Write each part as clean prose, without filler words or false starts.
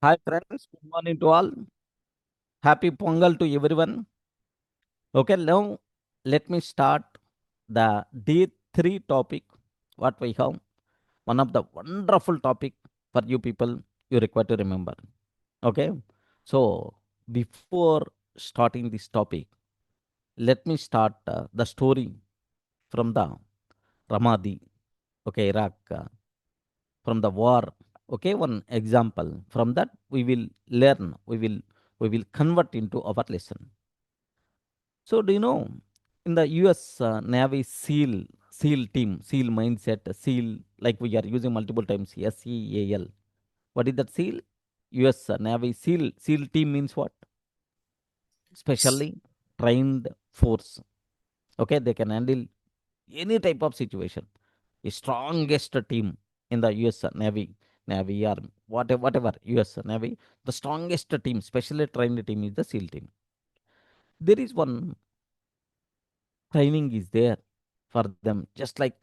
Hi friends, good morning to all. Happy Pongal to everyone. Okay, now let me start the day 3 topic. What we have, one of the wonderful topic for you people you require to remember. Okay, so before starting this topic, let me start the story from the Ramadi. Okay, Iraq, from the war. Okay, one example from that we will learn. We will convert into our lesson. So, do you know in the US Navy SEAL team, SEAL mindset, SEAL, like we are using multiple times, SEAL. What is that SEAL? US Navy SEAL team means what? Specially trained force. Okay, they can handle any type of situation. The strongest team in the US Navy Army, whatever US Navy, the strongest team, specially trained team is the SEAL team. There is one training is there for them, just like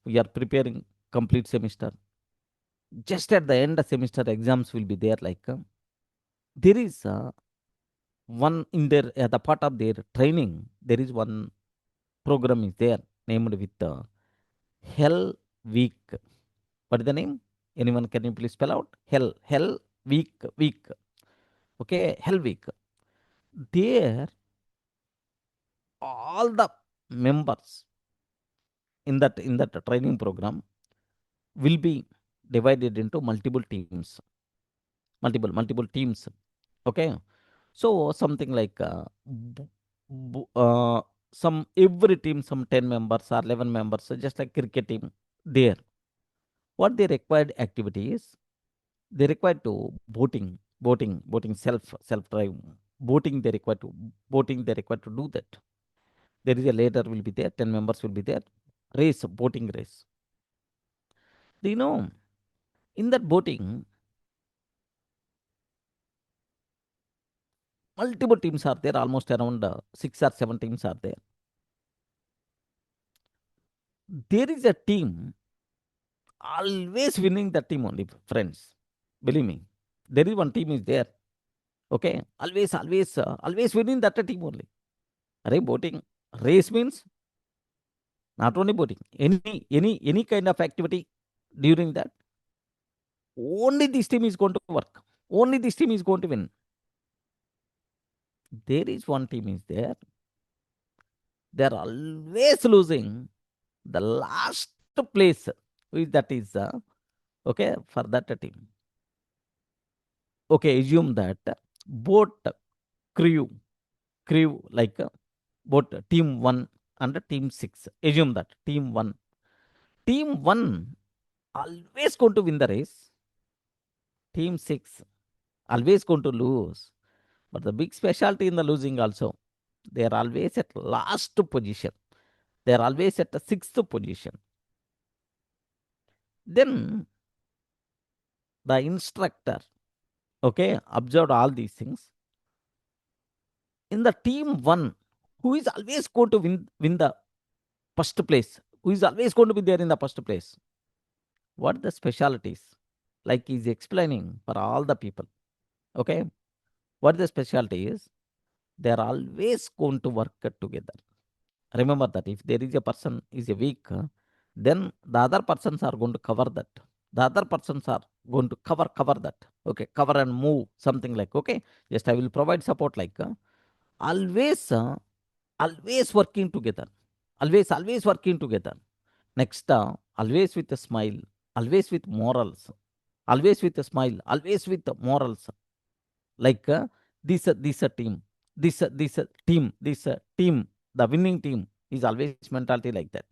we are preparing complete semester. Just at the end of semester, exams will be there. Like there is one in their the part of their training. There is one program is there named with Hell Week. What is the name? Anyone can you please spell out? Hell Week. Okay, Hell Week. There, all the members in that training program will be divided into multiple teams, multiple teams. Okay, so something like b- some every team, some 10 members or 11 members, so just like cricket team. There, what they required activities, they required to boating, self drive boating. They required to do that. There is a leader will be there, 10 members will be there. Race, boating race. Do you know in that boating multiple teams are there, almost around 6 or 7 teams are there. There is a team always winning the team only, friends. Believe me, there is one team is there. Okay, always winning that team only. Array boating race means not only boating, any kind of activity during that, only this team is going to work. Only this team is going to win. There is one team is there. They are always losing the last place. That is okay for that team. Okay, assume that boat crew, like boat team 1 and team 6. Assume that team 1 always going to win the race. Team 6 always going to lose. But the big specialty in the losing also, they are always at last position. They are always at the sixth position. Then the instructor, okay, observed all these things. In the team 1, who is always going to win the first place, who is always going to be there in the first place. What the specialities? Like he's explaining for all the people. Okay. What the specialty is? They're always going to work together. Remember that if there is a person is a weak, then the other persons are going to cover that. The other persons are going to cover that. Okay, cover and move, something like, okay. Just I will provide support, like always always working together. Always working together. Next, always with a smile, always with morals, always with a smile, always with morals. Like this team, this team, the winning team is always mentality like that.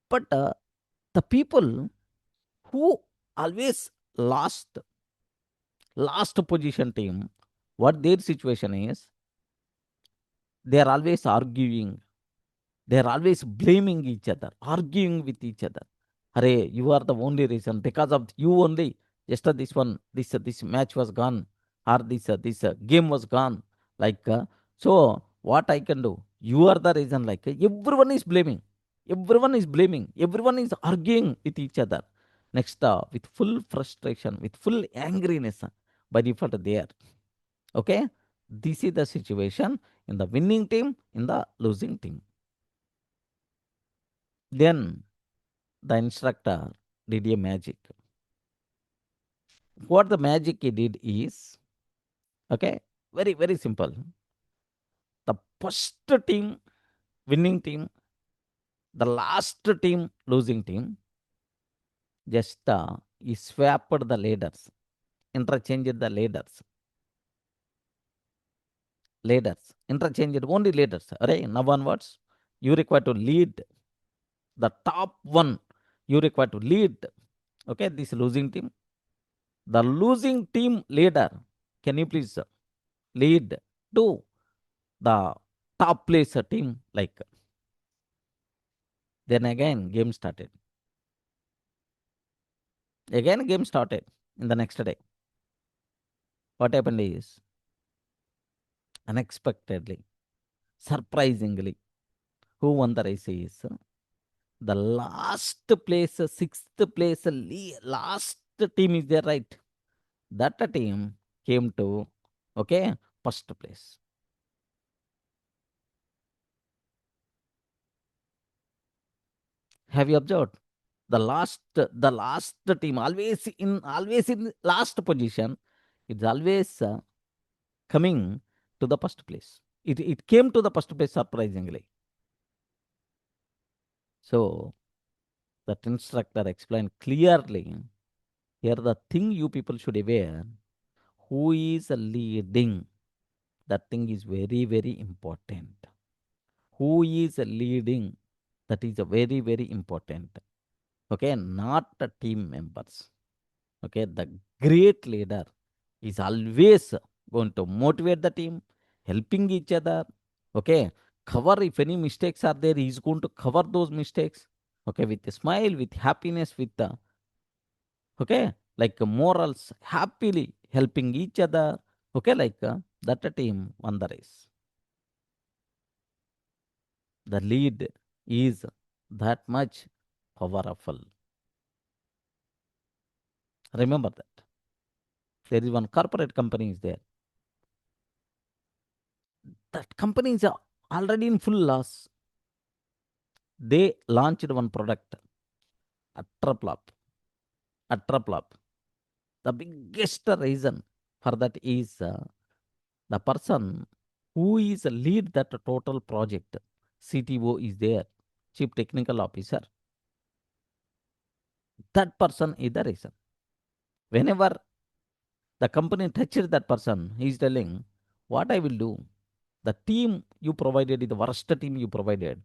But the people who always lost last position team, what their situation is, they are always arguing. They are always blaming each other, arguing with each other. Hare, you are the only reason. Because of you only, just this one, this match was gone, or this game was gone. Like so, what I can do? You are the reason. Like everyone is blaming. Everyone is blaming. Everyone is arguing with each other. Next, with full frustration, with full angriness, by default there. Okay, this is the situation in the winning team, in the losing team. Then the instructor did a magic. What the magic he did is, okay, very, very simple. The first team, winning team, the last team, losing team, just he swapped the leaders, interchanged the interchanged only leaders. Right? Now onwards, you require to lead the top one. You require to lead, okay, this losing team. The losing team leader, can you please lead to the top place team? Like, then again, game started. Again, game started in the next day. What happened is, unexpectedly, surprisingly, who won the race is the last place, sixth place, last team is there, right? That team came to, okay, first place. Have you observed? The last team always in last position. It's always coming to the first place. It came to the first place surprisingly. So that instructor explained clearly. Here the thing you people should aware, who is leading. That thing is very, very important. Who is leading? That is a very, very important. Okay, not the team members. Okay, the great leader is always going to motivate the team, helping each other. Okay, cover if any mistakes are there, he's going to cover those mistakes. Okay, with a smile, with happiness, with the, okay, like morals, happily helping each other. Okay, like that team won the race. The lead is that much powerful. Remember that. There is one corporate company is there. That company is already in full loss. They launched one product, utter flop. Utter flop. The biggest reason for that is the person who is lead that total project. CTO is there, Chief Technical Officer. That person is the reason. Whenever the company touches that person, he is telling, what I will do. The team you provided is the worst team you provided.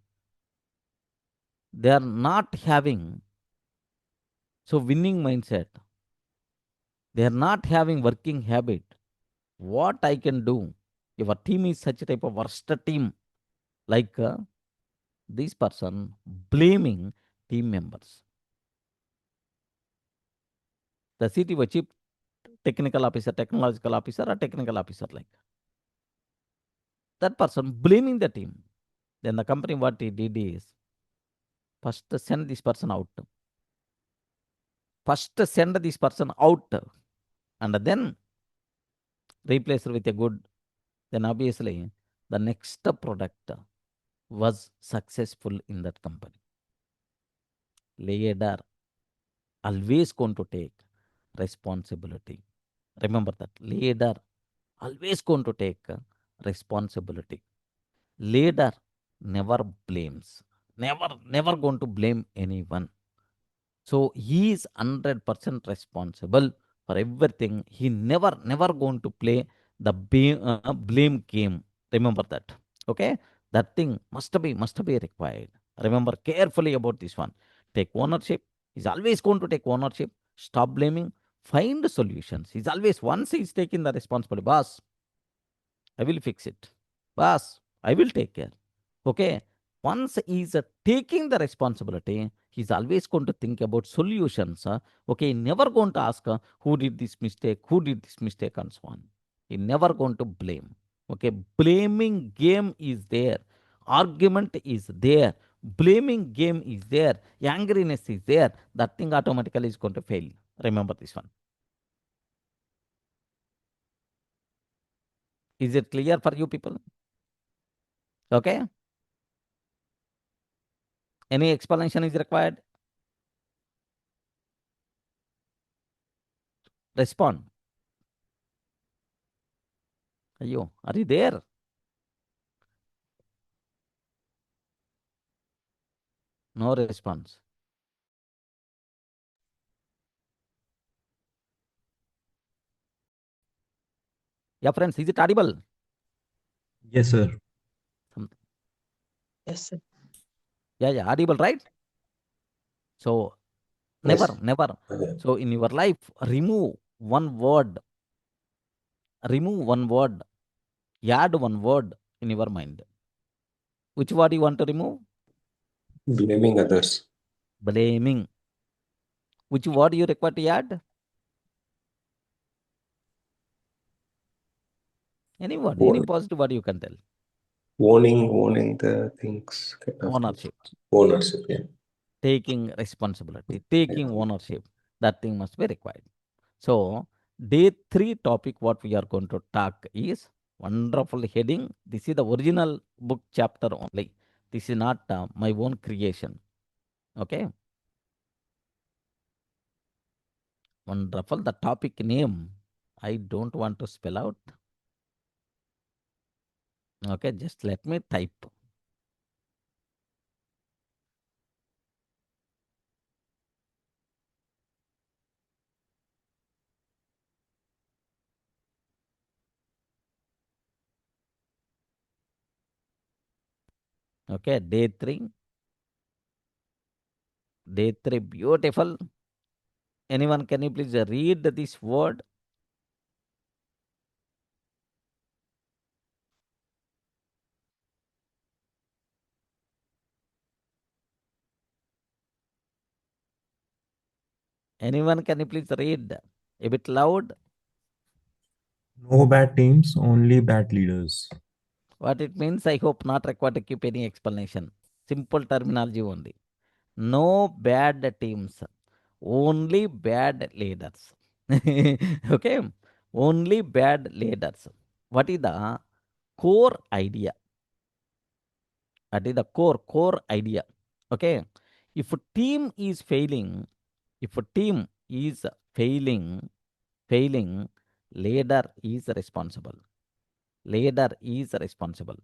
They are not having so winning mindset. They are not having working habit. What I can do? If a team is such a type of worst team, like this person blaming team members. The CTO, chief technical officer, technological officer, or technical officer, like that person blaming the team. Then the company, what he did is first send this person out. First send this person out, and then replace with a good. Then obviously the next product was successful in that company. Leader always going to take responsibility. Remember that. Leader always going to take responsibility. Leader never blames. Never going to blame anyone. So he is 100% responsible for everything. He never going to play the blame game. Remember that. Okay, that thing must be required. Remember carefully about this one. Take ownership. He's always going to take ownership. Stop blaming. Find solutions. He's always once he's taking the responsibility. Boss, I will fix it. Boss, I will take care. Okay. Once he's taking the responsibility, he's always going to think about solutions. Okay, never going to ask who did this mistake, and so on. He never going to blame. Okay, blaming game is there, argument is there, blaming game is there, angriness is there, that thing automatically is going to fail. Remember this one. Is it clear for you people? Okay. Any explanation is required? Respond. Ayo, are you there? No response. Yeah, friends, is it audible? Yes, sir. Yes, sir. Yeah, audible, right? So Yes. never. Okay. So in your life, remove one word, add one word in your mind. Which word you want to remove? Blaming others. Blaming. Which word you require to add? Any word, any positive word you can tell. Owning the things. Kind of Ownership. ownership. Yeah. Taking responsibility, taking ownership. That thing must be required. So day 3 topic what we are going to talk is wonderful heading. This is the original book chapter only. This is not my own creation. Okay. Wonderful. The topic name, I don't want to spell out. Okay, just let me type. Okay, day 3. Day 3, beautiful. Anyone, can you please read this word? Anyone, can you please read a bit loud? No bad teams, only bad leaders. What it means, I hope not required to keep any explanation. Simple terminology only. No bad teams, only bad leaders. Okay, only bad leaders. What is the core idea? That is the core idea. Okay, if a team is failing, if a team is failing, leader is responsible. Leader is responsible.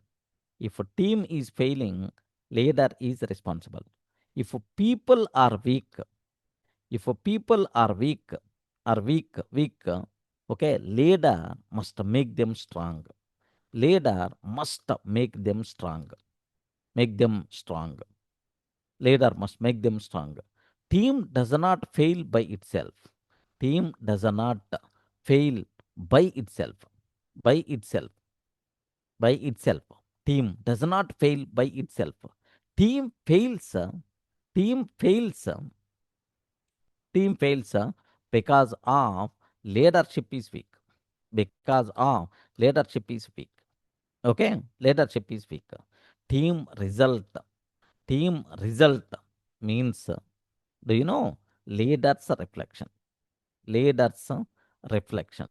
If a team is failing, leader is responsible. If people are weak, if people are weak, okay, leader must make them strong. Leader must make them strong. Make them strong. Leader must make them strong. Team does not fail by itself. Team does not fail by itself. By itself. By itself. Team does not fail by itself. Team fails. Team fails. Team fails because of leadership is weak. Because of leadership is weak. Okay, leadership is weak. Team result. Team result means, do you know, leaders reflection. Leaders reflection.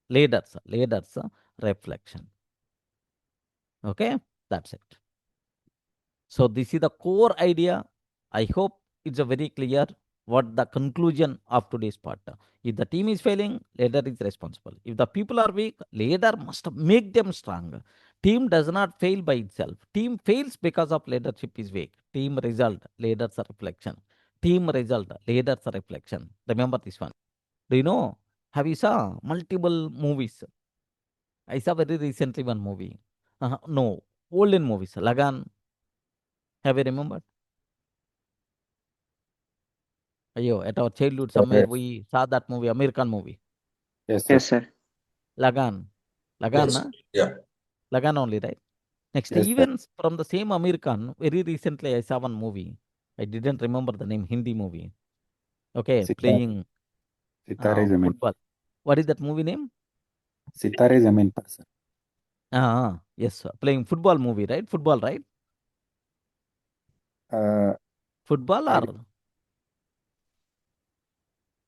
Leaders reflection. Okay, that's it. So this is the core idea. I hope it's a very clear what the conclusion of today's part. If the team is failing, leader is responsible. If the people are weak, leader must make them strong. Team does not fail by itself. Team fails because of leadership is weak. Team result, leaders reflection. Team result, leaders reflection. Remember this one. Do you know? Have you saw multiple movies? I saw very recently one movie. No, olden movies. Lagan. Have you remembered? Ayo, at our childhood, somewhere Yes. we saw that movie, American movie. Yes, sir. Yes, sir. Lagan. Lagan, Yes. na? Yeah. Lagan only, right? Next, Yes, sir. even from the same American, very recently I saw one movie. I didn't remember the name, Hindi movie. Okay, सितारे playing सितारे जमीन football. What is that movie name? सितारे जमीन पर sir Yes, playing football movie, right? Football, right? Uh, Football I or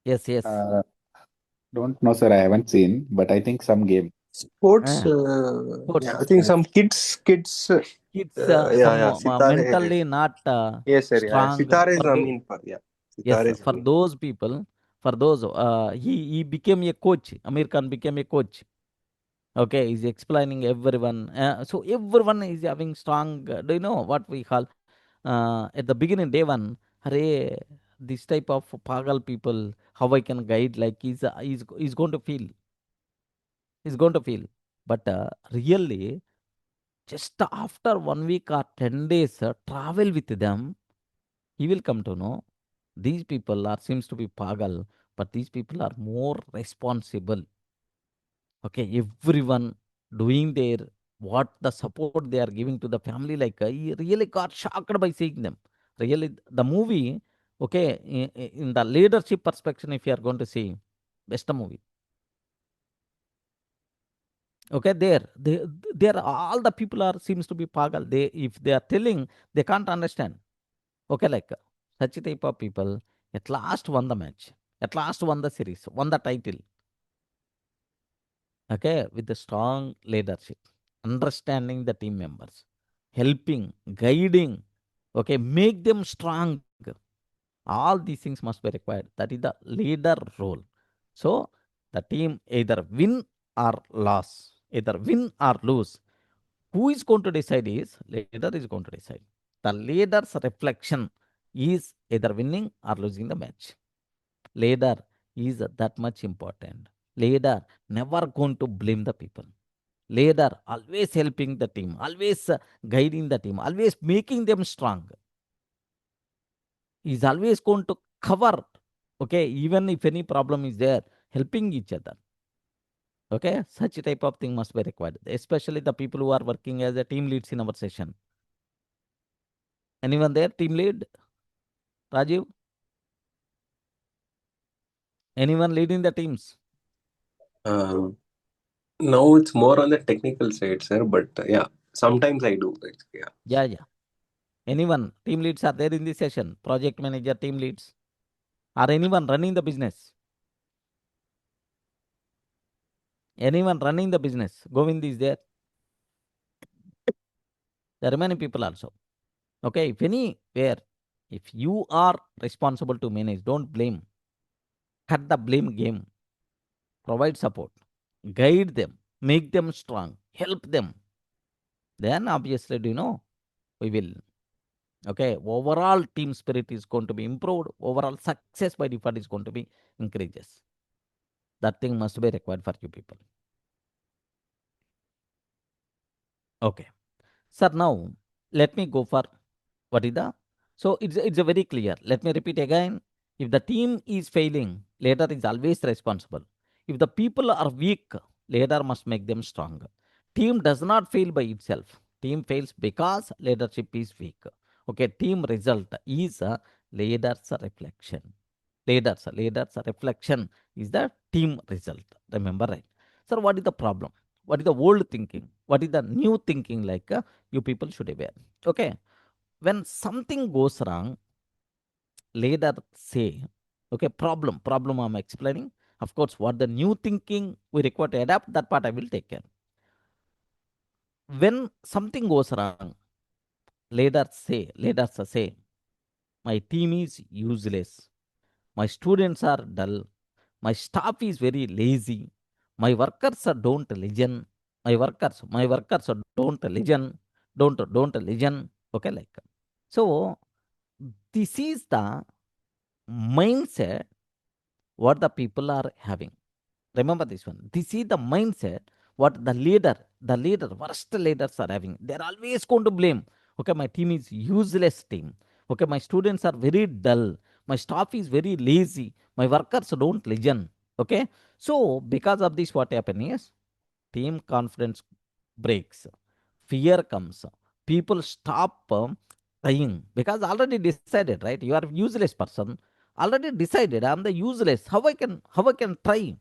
yes. uh, don't know, sir. I haven't seen, but I think some game. Sports, Ah, yeah, sports. I think some kids, Kids, yeah, some Sitare. mentally not Yes, sir, yeah. strong. Sitare is For those, Amin, yeah. yes, Sitare is for Amin. those people, for those, he became a coach. Amir Khan became a coach. Okay, he's explaining everyone. So everyone is having strong. Do you know what we call at the beginning day one? Hare, this type of pagal people, how I can guide? Like he's going to feel. He's going to feel. But really, just after 1 week or 10 days, travel with them, he will come to know these people are seems to be pagal, but these people are more responsible. Okay, everyone doing their what the support they are giving to the family, like he really got shocked by seeing them. Really, the movie, okay, in the leadership perspective, if you are going to see, best movie. Okay, there all the people are seems to be pagal. They if they are telling, they can't understand. Okay, like such type of people at last won the match, at last won the series, won the title. Okay, with the strong leadership, understanding the team members, helping, guiding, okay, make them strong. All these things must be required. That is the leader role. So the team either win or loss, either win or lose. Who is going to decide is leader is going to decide. The leader's reflection is either winning or losing the match. Leader is that much important. Leader never going to blame the people. Leader always helping the team, always guiding the team, always making them strong. Is always going to cover. Okay, even if any problem is there, helping each other. Okay, such type of thing must be required, especially the people who are working as a team leads in our session. Anyone there, team lead? Rajiv? Anyone leading the teams? Uh, Now it's more on the technical side, sir, but yeah, sometimes I do. Yeah. Yeah. Anyone? Team leads are there in this session? Project manager, team leads? Or anyone running the business? Anyone running the business? Govind is there. The remaining people also. Okay, if anywhere, if you are responsible to manage, don't blame. Cut the blame game. Provide support. Guide them. Make them strong. Help them. Then obviously, do you know, we will. Okay, overall team spirit is going to be improved. Overall success by default is going to be increases. That thing must be required for you people. Okay. Sir, now let me go for what is the. So it's a very clear. Let me repeat again. If the team is failing, leader is always responsible. If the people are weak, leader must make them strong. Team does not fail by itself. Team fails because leadership is weak. Okay, team result is a leader's reflection. Leader's reflection is the team result. Remember, right? Sir, what is the problem? What is the old thinking? What is the new thinking? Like you people should aware. Okay, when something goes wrong, leader say, okay, problem I'm explaining. Of course, what the new thinking we require to adapt, that part I will take care. When something goes wrong, leaders say, my team is useless. My students are dull. My staff is very lazy. My workers don't listen. My workers don't listen. Don't listen. Okay, like so. This is the mindset what the people are having. Remember this one. This is the mindset what the leader, worst leaders are having. They're always going to blame. Okay, my team is useless team. Okay, my students are very dull. My staff is very lazy. My workers don't listen. Okay, so because of this, what happens is team confidence breaks, fear comes, people stop trying because already decided, right? You are useless person. Already decided I'm the useless. How I can try?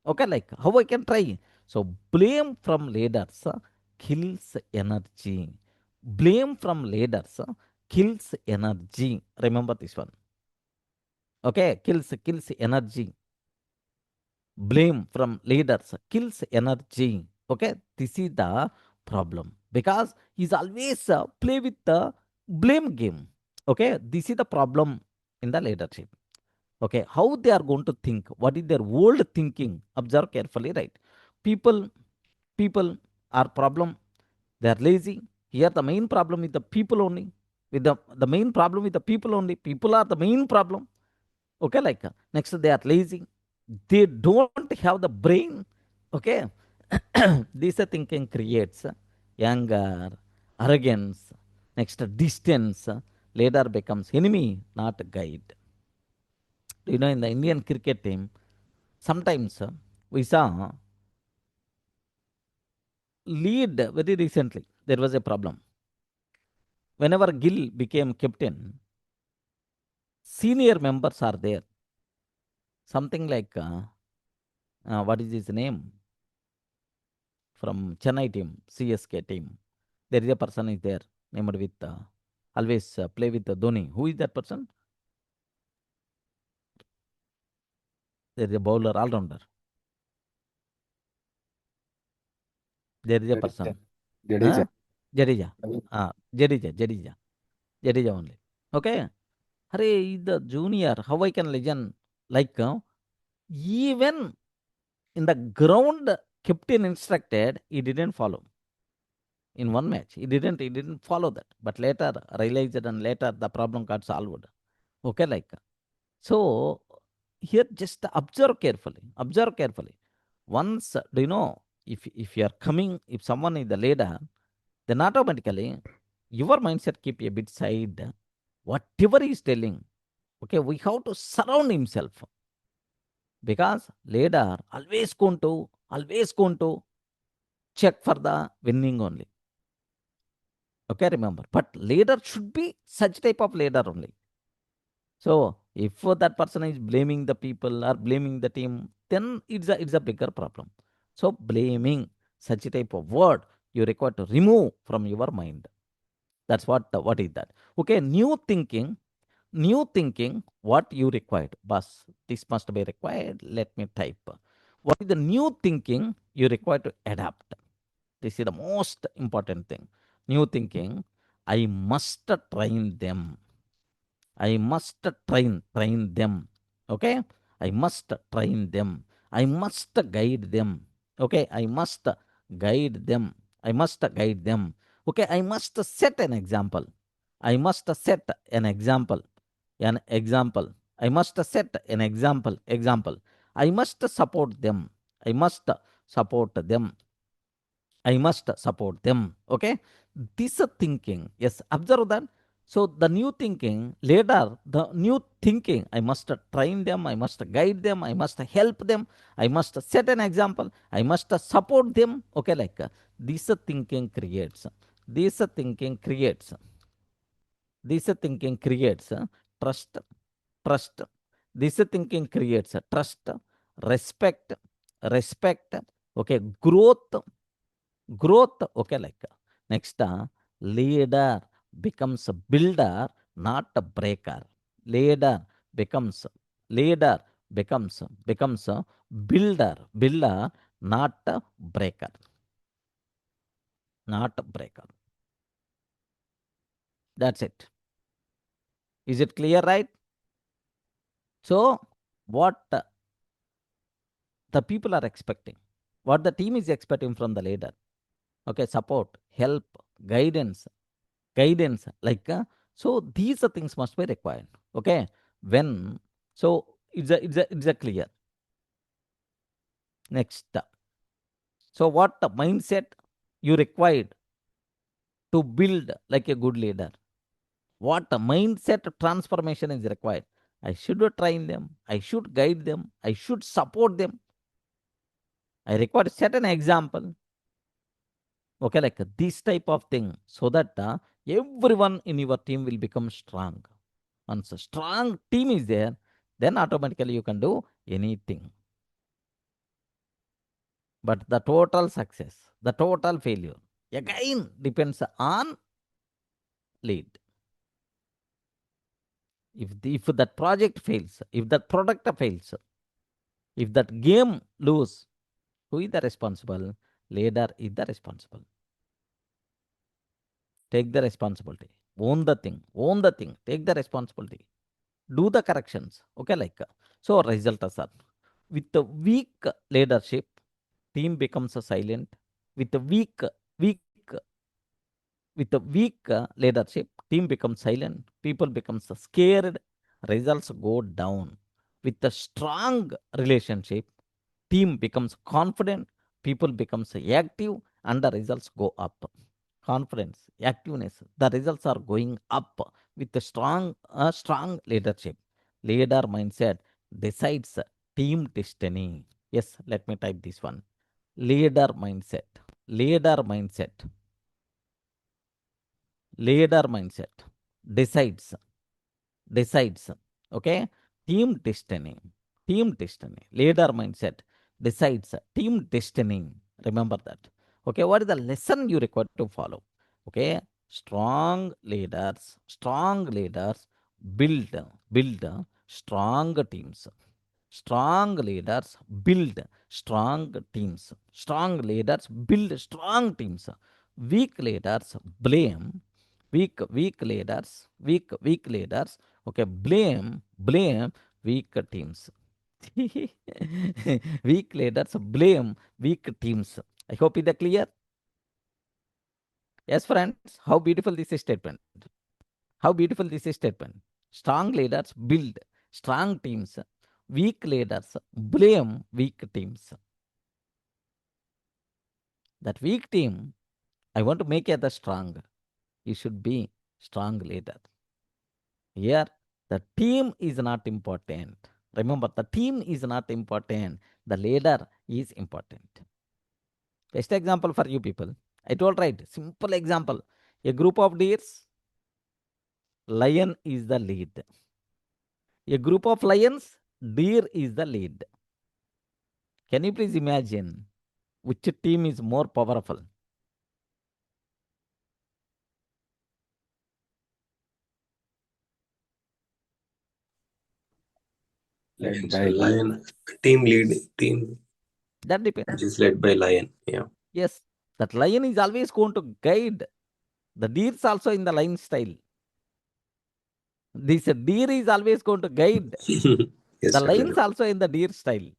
Okay, like how I can try? So blame from leaders kills energy. Blame from leaders kills energy. Remember this one. Okay, kills energy. Blame from leaders kills energy. Okay, this is the problem because he's always play with the blame game. Okay, this is the problem in the leadership. Okay, how they are going to think, what is their old thinking, observe carefully, right? People are problem, they are lazy. Here the main problem is the people only, with the main problem with the people only, people are the main problem. Okay, like next they are lazy, they don't have the brain. Okay, this thinking creates anger, arrogance, next distance, later becomes enemy, not guide. Do you know, in the Indian cricket team, sometimes we saw lead very recently, there was a problem. Whenever Gill became captain, senior members are there. Something like, what is his name? From Chennai team, CSK team. There is a person is there, named with, always play with Dhoni. Who is that person? There is a bowler, all-rounder. There is a person. Jadeja. Jadeja. Naveen. Jadeja only. Okay. Hare, the junior, how I can legend? Like, even in the ground, captain instructed, he didn't follow. In one match, he didn't follow that. But later realized it, and later the problem got solved. Okay, like so. Here, just observe carefully. Observe carefully. Once, do you know, if you are coming, if someone is the leader, then automatically your mindset keep a bit side. Whatever he is telling, okay, we have to surround himself, because leader always going to check for the winning only. Okay, remember. But leader should be such type of leader only. So if that person is blaming the people or blaming the team, then it's a bigger problem. So blaming, such a type of word, you require to remove from your mind. That's what is that. Okay, new thinking, what you required. Bus, this must be required. Let me type. What is the new thinking you require to adapt? This is the most important thing. New thinking, I must train them. I must train them. Okay? I must train them. I must guide them. Okay? I must guide them. I must guide them. Okay? I must set an example. I must set an example. An example. I must set an example. Example. I must support them. I must support them. I must support them. Okay? This thinking, yes, observe that. So the new thinking, later, the new thinking, I must train them, I must guide them, I must help them, I must set an example, I must support them. Okay, like this thinking creates, this thinking creates, this thinking creates trust, trust. This thinking creates trust, respect, respect. Okay, growth. Okay, like next, leader becomes a builder, not a breaker. Leader becomes leader becomes a builder, not a breaker, not a breaker. That's it. Is it clear, right? So what the people are expecting, what the team is expecting from the leader? Okay, support, help, guidance, like so these are things must be required. Okay, when, so it's a clear. Next, so what the mindset you required to build like a good leader? What the mindset transformation is required? I should train them, I should guide them, I should support them, I require set an example. Okay, like this type of thing, so that everyone in your team will become strong. Once a strong team is there, then automatically you can do anything. But the total success, the total failure, again depends on lead. If that project fails, if that product fails, if that game lose, who is the responsible? Leader is the responsible. Take the responsibility. Own the thing. Own the thing. Take the responsibility. Do the corrections. Okay, like so. Result, sir. With the weak leadership, team becomes silent. With the weak with the weak leadership, team becomes silent. People becomes scared. Results go down. With the strong relationship, team becomes confident. People becomes active, and the results go up. Confidence, activeness, the results are going up with the strong leadership. Leader mindset decides team destiny. Yes, let me type this one. Leader mindset. Leader mindset. Leader mindset decides, okay, team destiny. Team destiny. Leader mindset decides team destiny. Remember that. Okay, what is the lesson you require to follow? Okay, strong leaders build strong teams. Strong leaders build strong teams. Strong leaders build strong teams. Weak leaders blame. Weak leaders. Okay, blame weak teams. Weak leaders blame weak teams. I hope it is clear. Yes, friends. How beautiful this statement. How beautiful this statement. Strong leaders build strong teams. Weak leaders blame weak teams. That weak team, I want to make it strong. You should be strong leader. Here, the team is not important. Remember, the team is not important. The leader is important. Best example for you people. I told right. Simple example. A group of deers, lion is the lead. A group of lions, deer is the lead. Can you please imagine which team is more powerful? Led It's by a lion. Team lead. Team That depends. is led by lion. Yeah. Yes, that lion is always going to guide. The deers also in the lion style. This deer is always going to guide. Yes, The sir. lions also in the deer style.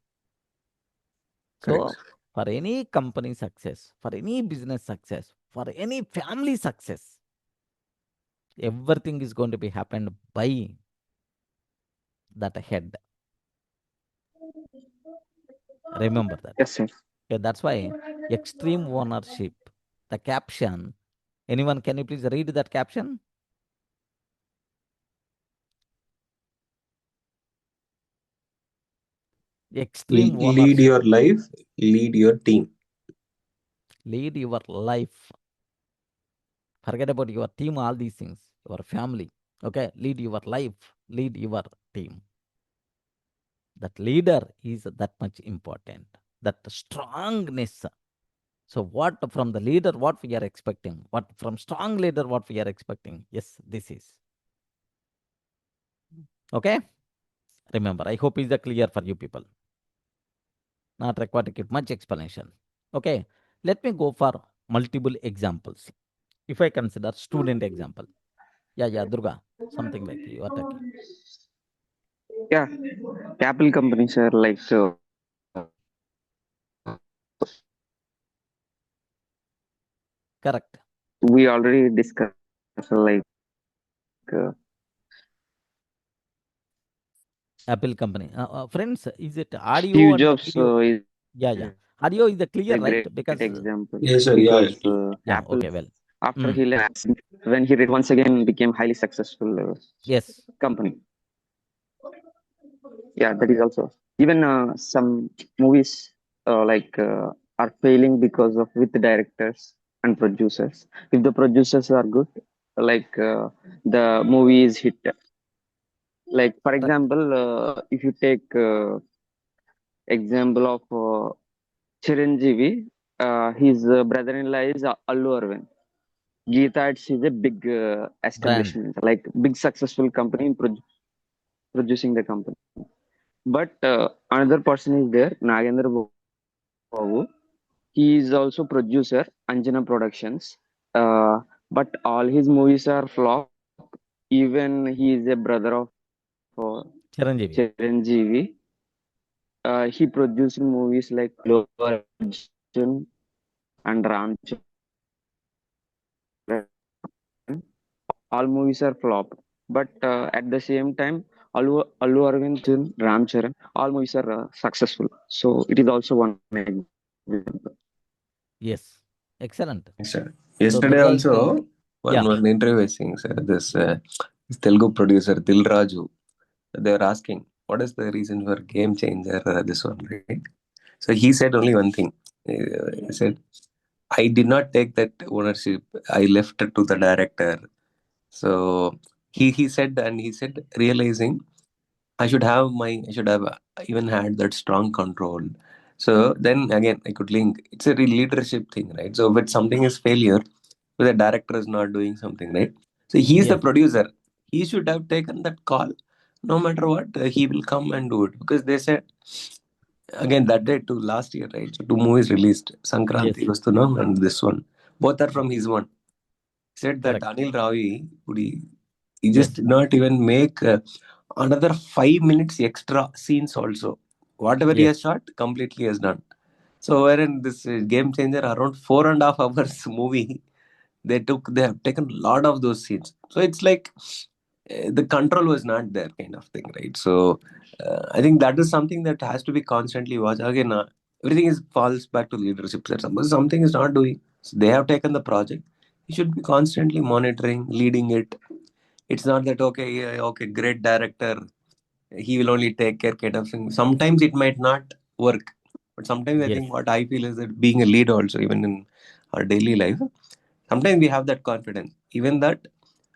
Correct. So, for any company success, for any business success, for any family success, everything is going to be happened by that head. Remember that. Yes, sir. Okay, that's why extreme ownership. The caption. Anyone, can you please read that caption? Extreme Lead ownership. your life, lead your team. Lead your life. Forget about your team, all these things, your family. Okay, lead your life, lead your team. That leader is that much important. That strongness. So, what from the leader, what we are expecting? What from strong leader, what we are expecting? Yes, this is. Okay, remember, I hope is clear for you people. Not required to give much explanation. Okay, let me go for multiple examples. If I consider student example. Yeah, Durga, something like you are talking. Yeah, Apple companies are like Correct. we already discussed like uh, Apple company. Friends, is it audio Steve and the Jobs video? is Yeah. Audio is clear, a right? great Because, example Yes, sir. Yeah. because yeah, Apple okay, well. after Mm, he left when he once again became highly successful yes, company. Yeah, that is also even some movies are failing because of with the directors and producers. If the producers are good, like the movie is hit. Like for correct. example, if you take example of Chiranjeevi, his brother-in-law is Allu Arvind. Geeta Arts is a big Brand. establishment, like big successful company in producing the company. But another person is there, Nagendra Babu. He is also producer, Anjana Productions. Uh, but all his movies are flop. Even he is a brother of Chiranjeevi. Chiranjeevi. He produced movies like Allu Arjun and Ram Charan. All movies are flop. But at the same time, Allu Arvind, Ram Charan, all movies are successful. So it is also one example. Yes. Excellent. Yes, sir. So Yesterday Durga is also, telling, yeah, one interview was saying, sir, this Telugu producer Dil Raju, they were asking, what is the reason for game changer? This one, right? So he said only one thing. He said, I did not take that ownership. I left it to the director. So he said, and he said, realizing I should have even had that strong control. So then again, I could link. It's a leadership thing, right? So when something is failure, when the director is not doing something, right? So he's the yes, producer. He should have taken that call. No matter what, he will come and do it because they said again that day to last year, right? So two movies released, yes, Sankranti Vastunam and this one. Both are from his one. He said that correct. Anil Ravi, he just Yes, did not even make another 5 minutes extra scenes also. Whatever he yes, has shot, completely has done. So wherein this game changer around 4.5 hours movie, they have taken a lot of those scenes. So it's like the control was not there, kind of thing, right? So I think that is something that has to be constantly watched. Again, everything is falls back to leadership. Sir. Suppose something is not doing, so they have taken the project. You should be constantly monitoring, leading it. It's not that okay, yeah, okay, great director, he will only take care kind of thing. Sometimes it might not work, but sometimes I yes, think what I feel is that being a leader also, even in our daily life, sometimes we have that confidence. Even that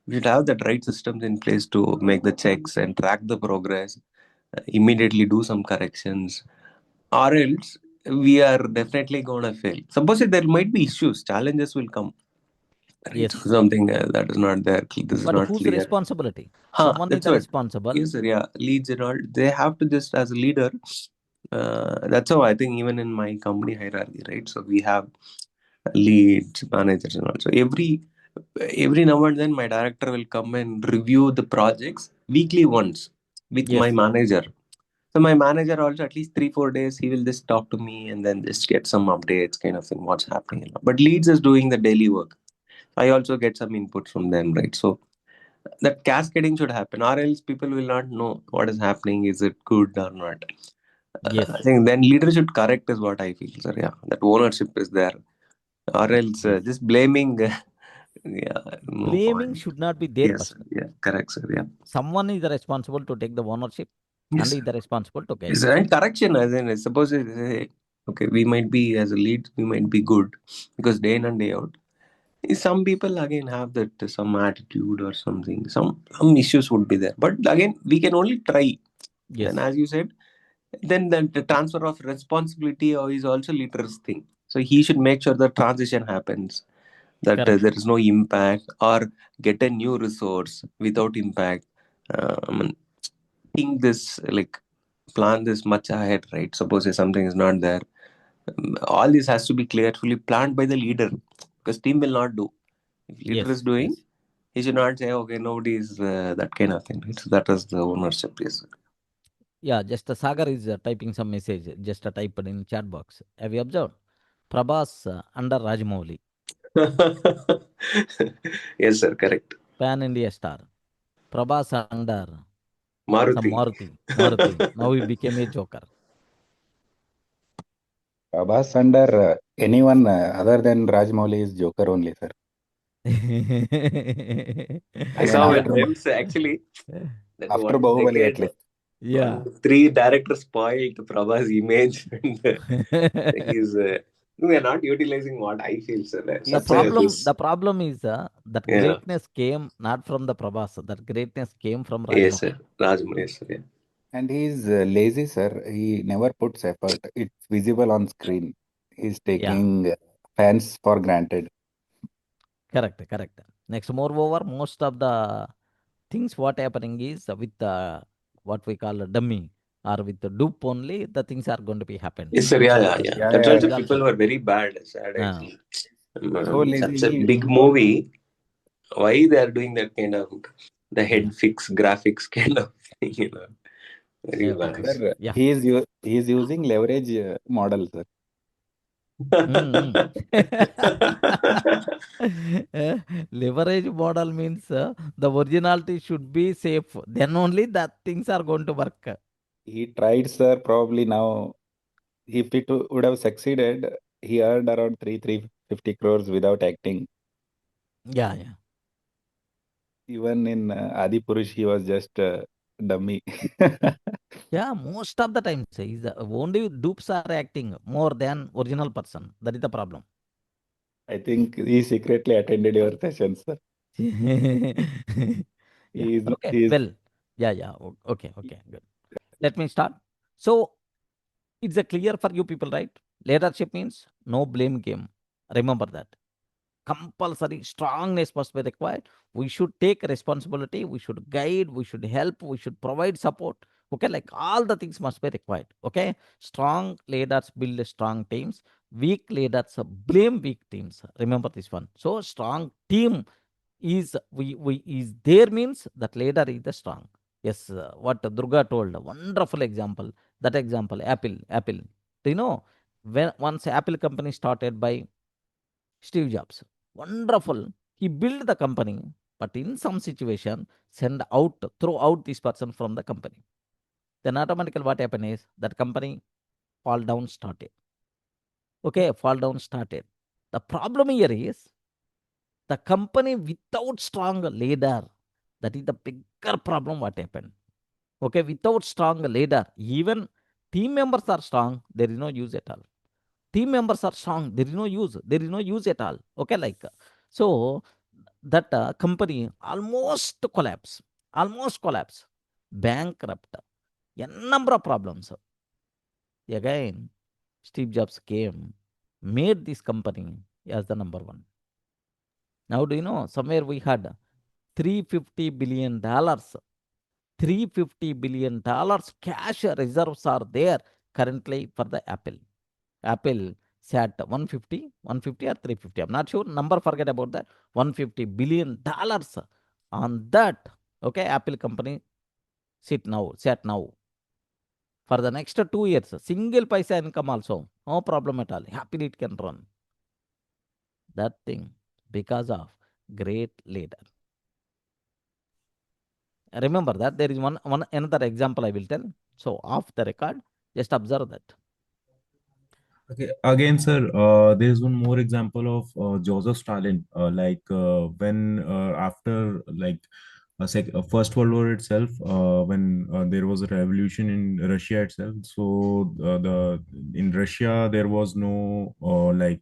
we should have that right systems in place to make the checks and track the progress, immediately do some corrections, or else we are definitely gonna fail. Suppose if there might be issues, challenges will come. Right, so yes. something that is not there. This is But not whose clear. responsibility? Huh, Someone is that's the what. responsible. Yes, sir. Yeah, leads and all. They have to just as a leader. That's how I think even in my company hierarchy, right? So we have leads, managers, and also every now and then my director will come and review the projects weekly once with my Yes, manager. So my manager also at least 3 4 days he will just talk to me and then just get some updates, kind of thing, what's happening. But leads is doing the daily work. I also get some input from them, right? So that cascading should happen, or else people will not know what is happening. Is it good or not? I yes, think then leader should correct is what I feel, sir. Yeah, that ownership is there, or else yes. just blaming. Yeah, no Blaming point. should not be there Yes, sir. first. Yeah, correct, sir. Yeah, Someone is responsible to take the ownership yes, and is sir. responsible to Yes, guide. sir. And correction, as in, suppose okay, we might be as a lead, we might be good because day in and day out. Some people again have that some attitude or something. Some issues would be there, but again, we can only try. Then, Yes, as you said, then the transfer of responsibility is also leader's thing. So he should make sure the transition happens, that correct. there is no impact, or get a new resource without impact. I mean, think this like plan this much ahead, right? Suppose if something is not there, all this has to be carefully planned by the leader because team will not do. If leader is Yes, doing, yes. he should not say, okay, nobody is that kind of thing. Right? So that is the ownership. Yes. Yeah, just Sagar is typing some message, just typed in chat box. Have you observed? Prabhas under Rajamouli, Yes, sir. Correct. Pan India star. Prabhas under some Maruti. Maruti. Now he became a joker. Prabhas under anyone other than Rajmouli is Joker only, sir. I I mean, saw yeah, when memes actually that after one Bahubali at decade, least. yeah. three directors spoiled Prabha's image, and he's we are not utilizing what I feel, sir. the Such a problem, this, the problem is that yeah, greatness came not from the Prabhas. That greatness came from yes, Rajamouli. sir. Rajmouli, yes, sir. Yeah. And he's lazy, sir. He never puts effort. It's visible on screen. He's Yeah, taking fans for granted. correct, correct. Next, moreover, most of the things what happening is with what we call a dummy or with the dupe only, the things are going to be happen. Yes, sir. Yeah, yeah, yeah. Yeah, That's yeah. why That the is people also were very bad, sad uh, actually. So lazy. Such a big movie. Why they are doing that kind of the head fix graphics kind of thing, very bad. Sir, yeah. he is using leverage model, sir. Mm, leverage model means the originality should be safe. Then only that things are going to work. He tried, sir. Probably now, if it would have succeeded, he earned around 350 crores without acting. Yeah, yeah. Even in Adi Purush, he was just dummy. Yeah, most of the times is only dupes are acting more than original person. That is the problem. I think he secretly attended your sessions, sir. Yeah. He is, Okay. he is Well. Yeah. Yeah. Okay. Okay. Good. Let me start. So it's a clear for you people, right? Leadership means no blame game. Remember that. Compulsory strongness must be required. We should take responsibility. We should guide. We should help. We should provide support. Okay, like all the things must be required. Okay, strong leaders build strong teams. Weak leaders blame weak teams. Remember this one. So strong team is we is there means that leader is the strong. Yes, what Durga told, a wonderful example. That example, Apple. Do you know when once Apple company started by Steve Jobs. Wonderful. He built the company, but in some situation, throw out this person from the company. Then automatically what happened is that company fall down started. Okay, fall down started. The problem here is the company without strong leader. That is the bigger problem what happened. Okay, without strong leader, even team members are strong, there is no use at all. Team members are strong, there is no use, at all. Okay, like so that company almost collapse, bankrupt, a number of problems. Again, Steve Jobs came, made this company as the number one. Now, do you know somewhere we had $350 billion, $350 billion cash reserves are there currently for the Apple. Apple sat 150 or 350. I'm not sure. Number forget about that. $150 billion on that. Okay, Apple company sat now for the next 2 years. Single paisa income also. No problem at all. Happily it can run. That thing because of great leader. Remember that there is one another example I will tell. So off the record, just observe that. Okay, again, sir, there's one more example of Joseph Stalin. When after First World War itself, when there was a revolution in Russia itself. So the in Russia there was no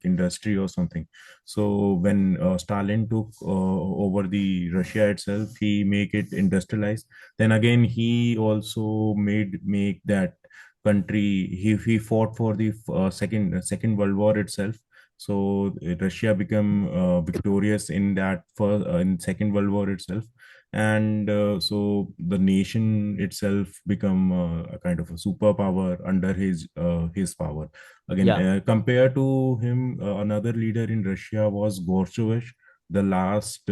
industry or something. So when Stalin took over the Russia itself, he make it industrialized. Then again, he also make that country. He fought for the second World War itself. So Russia became victorious in that in Second World War itself, and so the nation itself become a kind of a superpower under his power. Again, Yeah, compared to him, another leader in Russia was Gorbachev, the last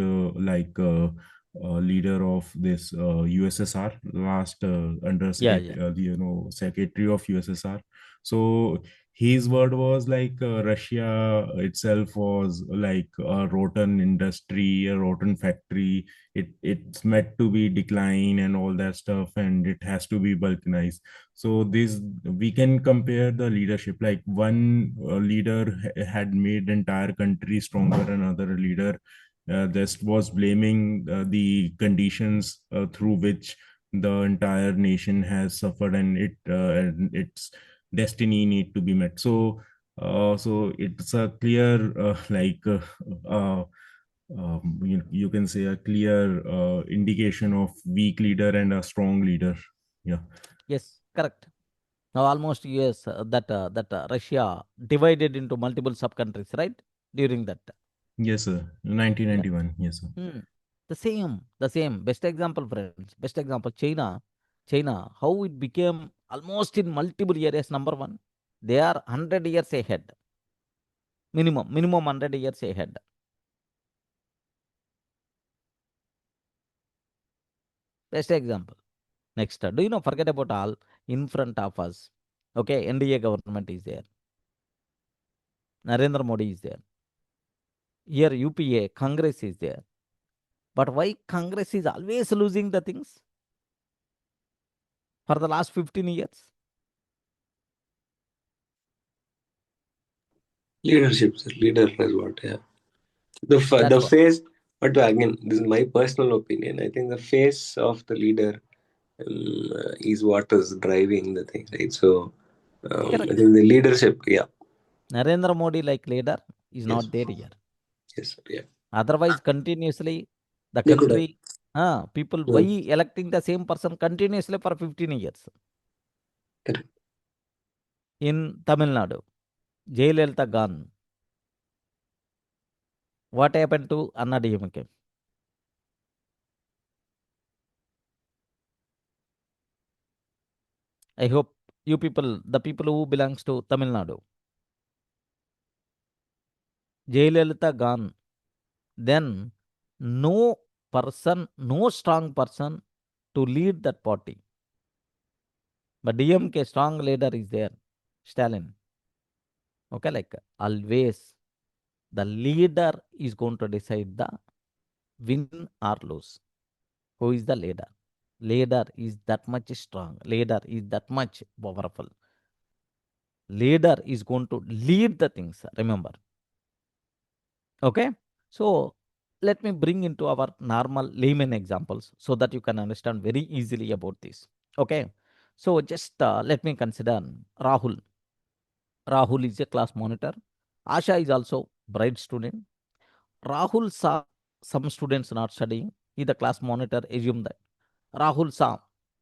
leader of this USSR, last under yeah, yeah. secretary of USSR. So his word was like Russia itself was like a rotten industry, a rotten factory. It's meant to be decline and all that stuff, and it has to be balkanized. So this, we can compare the leadership, like one leader had made entire country stronger, another leader just was blaming the conditions through which the entire nation has suffered, and its destiny need to be met. So it's a clear uh, you can say a clear indication of weak leader and a strong leader. Yeah. Yes, correct. Now almost yes, that Russia divided into multiple sub countries, right? During that, Yes, sir. yeah. 1991. Yes, sir. The same. Best example, friends. Best example, China. China, how it became almost in multiple areas number one. They are 100 years ahead. Minimum 100 years ahead. Best example. Next, do you know, forget about all in front of us. Okay, NDA government is there. Narendra Modi is there. Here UPA, Congress is there. But why Congress is always losing the things for the last 15 years? Leadership, sir. Leader is what, yeah. That's The what. face, but again, this is my personal opinion. I think the face of the leader is what is driving the thing, right? So, I Correct. think the leadership, yeah. Narendra Modi like leader is Yes. not there here. Yes, yeah. Otherwise, continuously, the They could have. country, people, why Mm. electing the same person continuously for 15 years? Correct. In Tamil Nadu, Jayalalitha gone. What happened to Anna DMK? I hope you people, the people who belongs to Tamil Nadu, Jayalalitha gone. Then no person, no strong person to lead that party. But DMK strong leader is there, Stalin. Okay, like always, the leader is going to decide the win or lose. Who is the leader? Leader is that much strong. Leader is that much powerful. Leader is going to lead the things. Remember. Okay. So let me bring into our normal layman examples so that you can understand very easily about this. Okay. So just let me consider Rahul. Rahul is a class monitor. Asha is also bright student. Rahul saw some students not studying. He, the class monitor, assumed that Rahul saw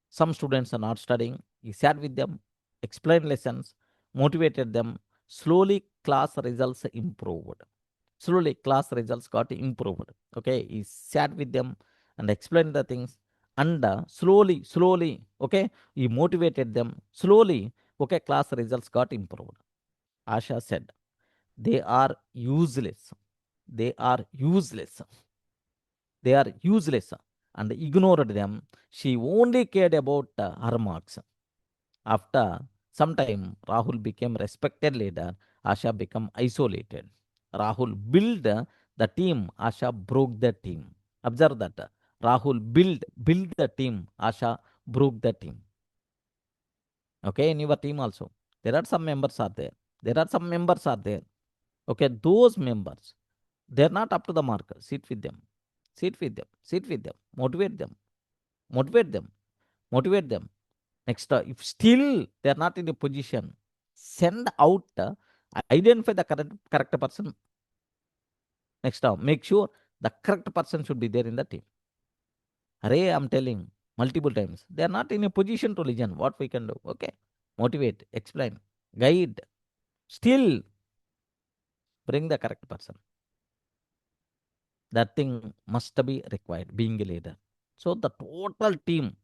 some students are not studying. He sat with them, explained lessons, motivated them. Slowly, class results improved. Slowly, class results got improved. Okay, he sat with them and explained the things. And slowly, okay, he motivated them. Slowly, okay, class results got improved. Asha said, they are useless. They are useless. They are useless, and ignored them. She only cared about her marks. After some time, Rahul became respected leader. Asha became isolated. Rahul built the team. Asha broke the team. Observe that. Rahul build the team. Asha broke the team. Okay, in your team also. There are some members are there. There are some members are there. Okay, those members, they're not up to the mark. Sit with them. Sit with them. Sit with them. Motivate them. Motivate them. Motivate them. Next, if still they are not in a position, send out, identify the correct person. Next, make sure the correct person should be there in the team. Array, I'm telling multiple times, they are not in a position to listen. What we can do? Okay, motivate, explain, guide. Still, bring the correct person. That thing must be required. Being a leader, so the total team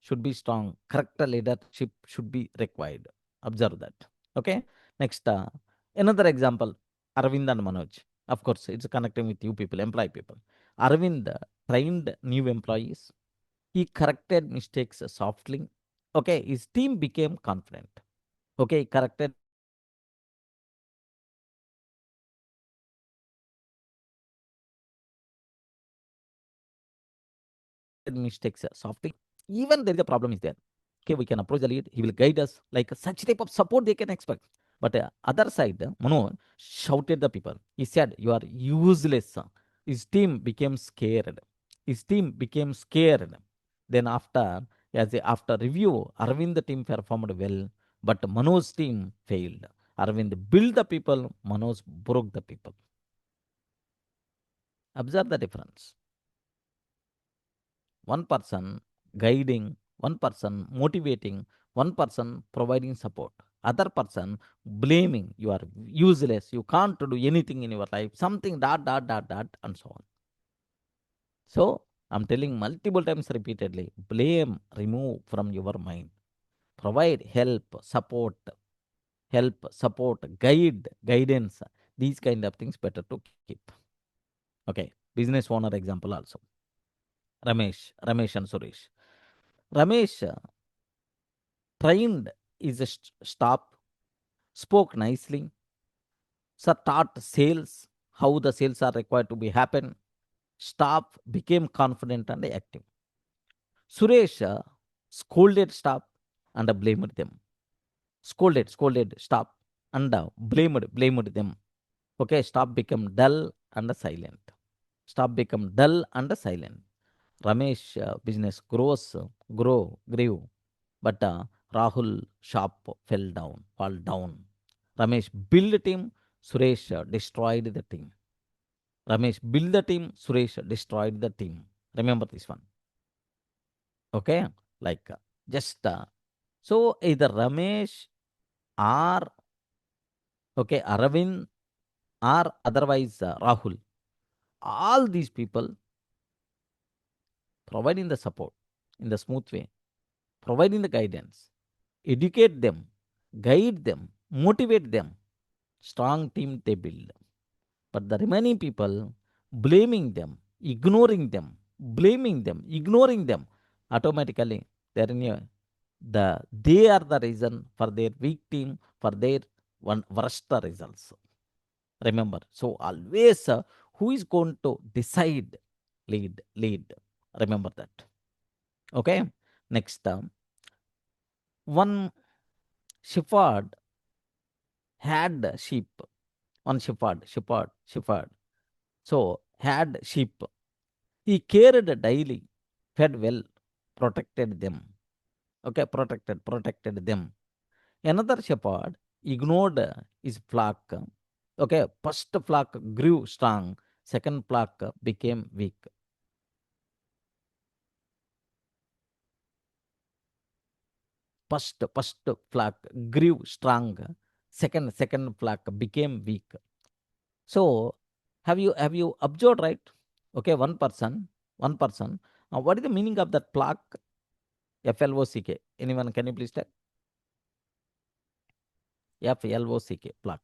should be strong. Correct leadership should be required. Observe that. Okay. Next, another example, Arvind and Manoj. Of course, it's connecting with you people, employee people. Arvind trained new employees. He corrected mistakes softly. Okay, his team became confident. Okay, he corrected mistakes softly. Even there is a problem is there. Okay, we can approach the lead. He will guide us. Like such type of support they can expect. But other side, Mano shouted the people. He said, "You are useless." His team became scared. His team became scared. Then after review, Arvind team performed well, but Manoj's team failed. Arvind built the people. Manoj broke the people. Observe the difference. One person guiding, one person motivating, one person providing support, other person blaming, you are useless, you can't do anything in your life, something, and so on. So I'm telling multiple times repeatedly. Blame, remove from your mind. Provide help, support, guidance. These kind of things better to keep. Okay, business owner example also. Ramesh and Suresh. Ramesh trained is a stop, spoke nicely, so taught sales, how the sales are required to be happen. Staff became confident and active. Suresh scolded staff and blamed them. Scolded staff and blamed them. Okay, staff became dull and silent. Staff become dull and silent. Ramesh business grew, but Rahul shop fall down. Ramesh built a team, Suresh destroyed the team. Ramesh built the team, Suresh destroyed the team. Remember this one. Okay, like just so either Ramesh or okay Aravind or otherwise Rahul. All these people providing the support in the smooth way, providing the guidance, educate them, guide them, motivate them. Strong team they build. But the remaining people blaming them, ignoring them, automatically they're in they are the reason for their weak team, for their one worst results. Remember, so always who is going to decide, lead. Remember that. Okay. Next, one shepherd had sheep. One shepherd. So had sheep. He cared daily, fed well, protected them. Okay, protected them. Another shepherd ignored his flock. Okay, first flock grew strong, second flock became weak. First flock grew strong, second flock became weak. So have you observed, right? Okay, one person. What is the meaning of that flock? FLOCK. Anyone can you please tell? FLOCK, flock.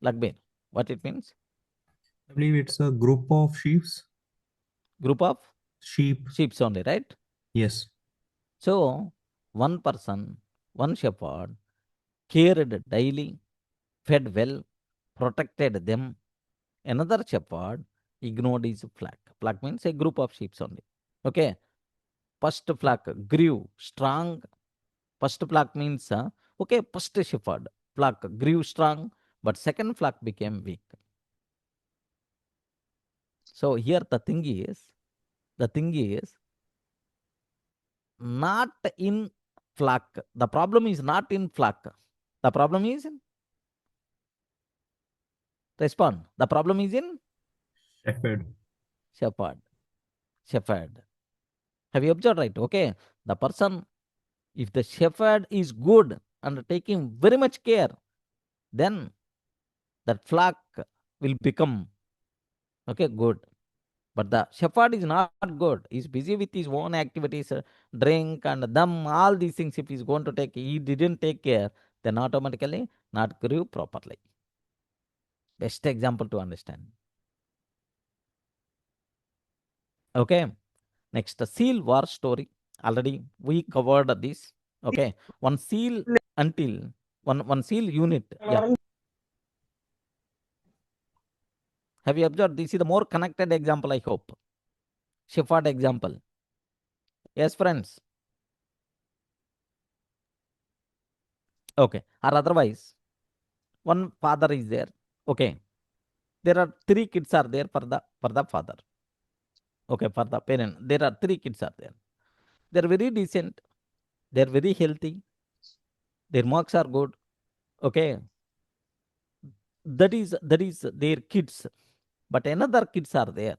Lagbir. What it means? I believe it's a group of sheeps. Group of Sheep. sheep only, right? Yes. So one person, one shepherd cared daily, fed well, protected them. Another shepherd ignored his flock. Flock means a group of sheep only. Okay. First flock grew strong. First flock means okay. First shepherd flock grew strong, but second flock became weak. So here the thing is not in flock. The problem is not in flock. The problem is in respond. The problem is in Shepherd. shepherd. Shepherd. Have you observed, right? Okay. The person, if the shepherd is good and taking very much care, then that flock will become okay good. But the shepherd is not good. He's busy with his own activities, drink and them, all these things. If he's going to take, he didn't take care, then automatically not grew properly. Best example to understand. Okay. Next, the seal war story. Already we covered this. Okay. One seal until one seal unit. Yeah. Have you observed? This is the more connected example, I hope. Shepherd example. Yes, friends. Okay. Or otherwise, one father is there. Okay. There are three kids are there for the father. Okay, for the parent. There are three kids are there. They're very decent. They're very healthy. Their marks are good. Okay. That is their kids. But another kids are there.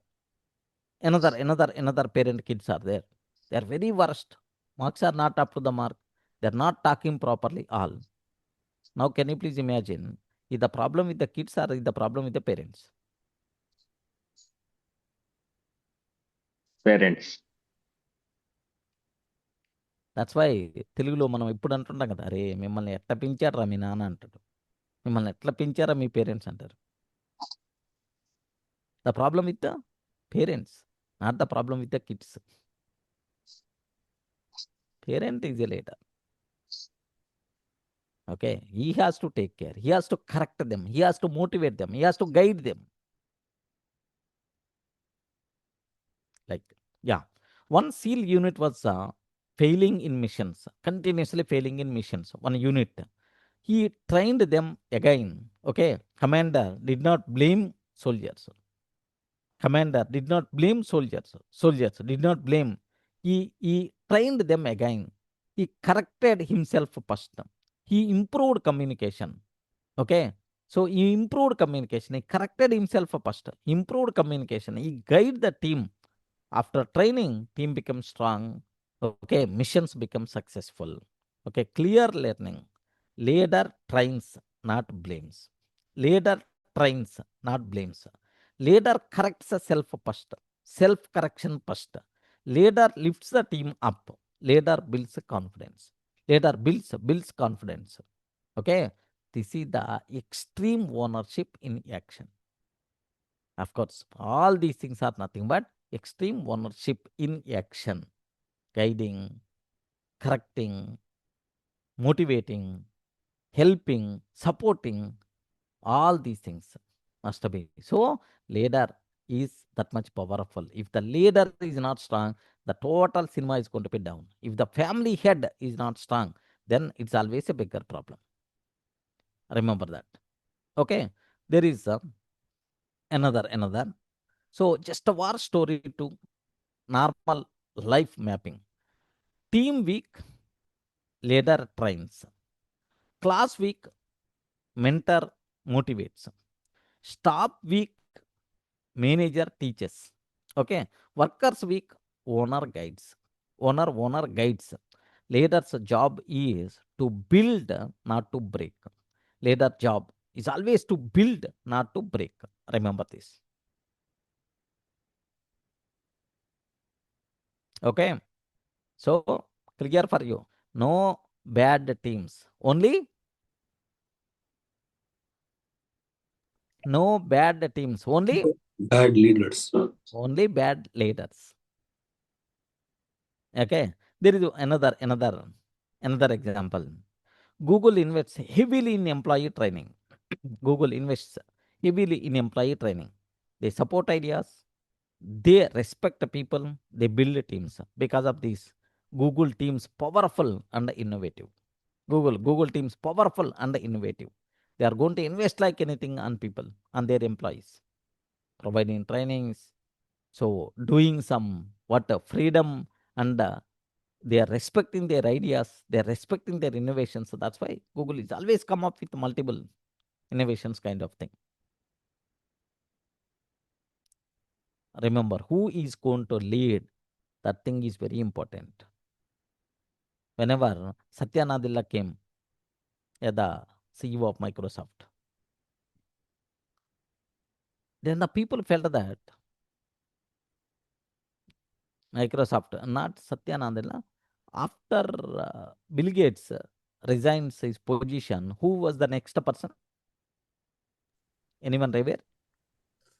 Another parent kids are there. They are very worst. Marks are not up to the mark. They're not talking properly all. Now can you please imagine, is the problem with the kids or is the problem with the parents? Parents. That's why తెలుగులో మనం ఎప్పుడు అంటుంటాం కదా, అరే మిమ్మల్ని ఎట్లా పెంచారా మీ నాన్న అంటాడు, మిమ్మల్ని ఎట్లా పెంచారా మీ పేరెంట్స్ అంటారు. The problem with the parents, not the problem with the kids. Parent is a leader. Okay, he has to take care, he has to correct them, he has to motivate them, he has to guide them. Like, yeah, one SEAL unit was failing in missions, continuously failing in missions. One unit, he trained them again. Okay, commander did not blame soldiers. Commander did not blame soldiers. Soldiers did not blame. He trained them again. He corrected himself first. He improved communication. Okay. So he improved communication. He corrected himself first. Improved communication. He guided the team. After training, team becomes strong. Okay. Missions become successful. Okay. Clear learning. Leader trains, not blames. Leader trains, not blames. Leader corrects self first. Self correction first. Leader lifts the team up. Leader builds confidence. Leader builds confidence. Okay. This is the extreme ownership in action. Of course, all these things are nothing but extreme ownership in action. Guiding, correcting, motivating, helping, supporting, all these things must be. So, leader is that much powerful. If the leader is not strong, the total cinema is going to be down. If the family head is not strong, then it's always a bigger problem. Remember that. Okay, there is another. So just a war story to normal life mapping. Team week, leader trains. Class week, mentor motivates. Staff week, manager teaches. Okay, workers week, owner guides. Owner guides. Leader's job is to build, not to break. Leader job is always to build, not to break. Remember this. Okay, so clear for you. No bad teams, only no bad teams, only Bad leaders. bad leaders. Okay, there is another example. Google invests heavily in employee training. Google invests heavily in employee training. They support ideas, they respect the people, they build teams. Because of this, Google teams powerful and innovative. Google teams powerful and innovative. They are going to invest like anything on people, on their employees, providing trainings. So doing some freedom, and they are respecting their ideas, they are respecting their innovations. So that's why Google is always come up with multiple innovations kind of thing. Remember, who is going to lead, that thing is very important. Whenever Satya Nadella came as the CEO of Microsoft, then the people felt that Microsoft, not Satya Nadella, after Bill Gates resigns his position, who was the next person? Anyone aware?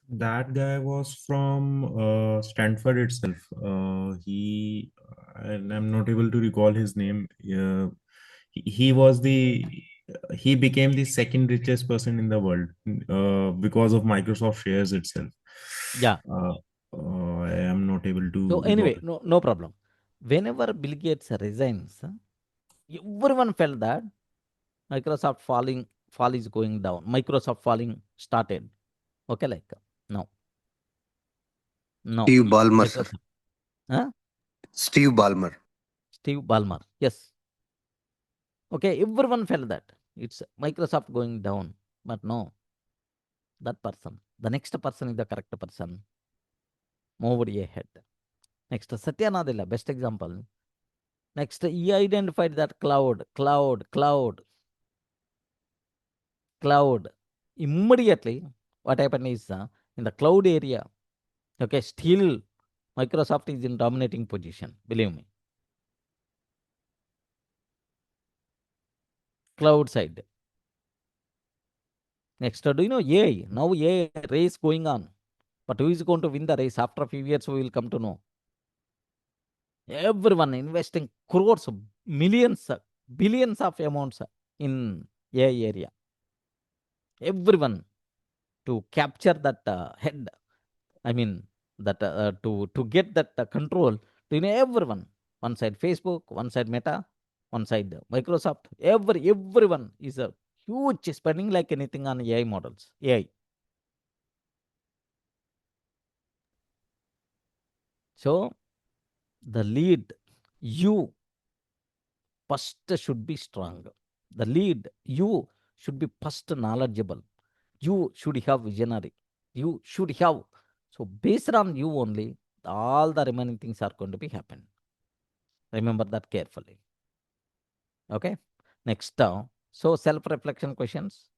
That guy was from Stanford itself. I'm not able to recall his name. He was he became the second richest person in the world because of Microsoft shares itself. Yeah. I am not able to So recall anyway, it. no problem. Whenever Bill Gates resigns, everyone felt that Microsoft fall is going down. Microsoft falling started. Okay, like no. Steve Ballmer, sir. Microsoft. Huh? Steve Ballmer. Steve Ballmer. Yes. Okay, everyone felt that it's Microsoft going down, but no, that person, the next person is the correct person, moved ahead. Next, Satya Nadella, best example. Next, he identified that cloud. Immediately, what happened is in the cloud area, okay, still Microsoft is in dominating position, believe me. Cloud side. Next, do you know AI? Now AI race going on. But who is going to win the race? After a few years, we will come to know. Everyone investing crores, millions, billions of amounts in AI area. Everyone to capture that head. I mean, that to get that control. To everyone. One side Facebook, one side Meta, one side Microsoft. Everyone is a huge spending like anything on AI models. AI. So the lead, you first should be strong. The lead, you should be first knowledgeable. You should have visionary. You should have. So based on you only, all the remaining things are going to be happen. Remember that carefully. Okay. Next, so self-reflection questions.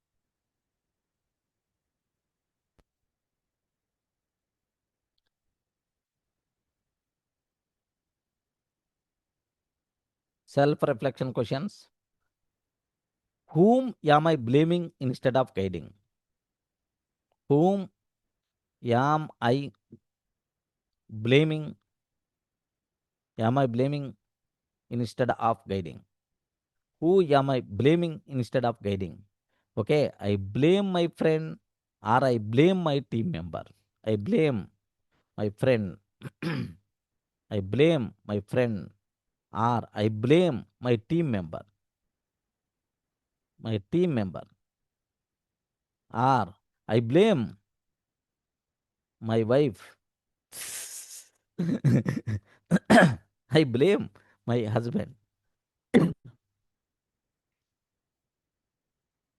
Self-reflection questions. Whom am I blaming instead of guiding? Whom am I blaming? Am I blaming instead of guiding? Who am I blaming instead of guiding? Okay, I blame my friend or I blame my team member. I blame my friend. I blame my friend or I blame my team member. My team member. Or I blame my wife. I blame my husband.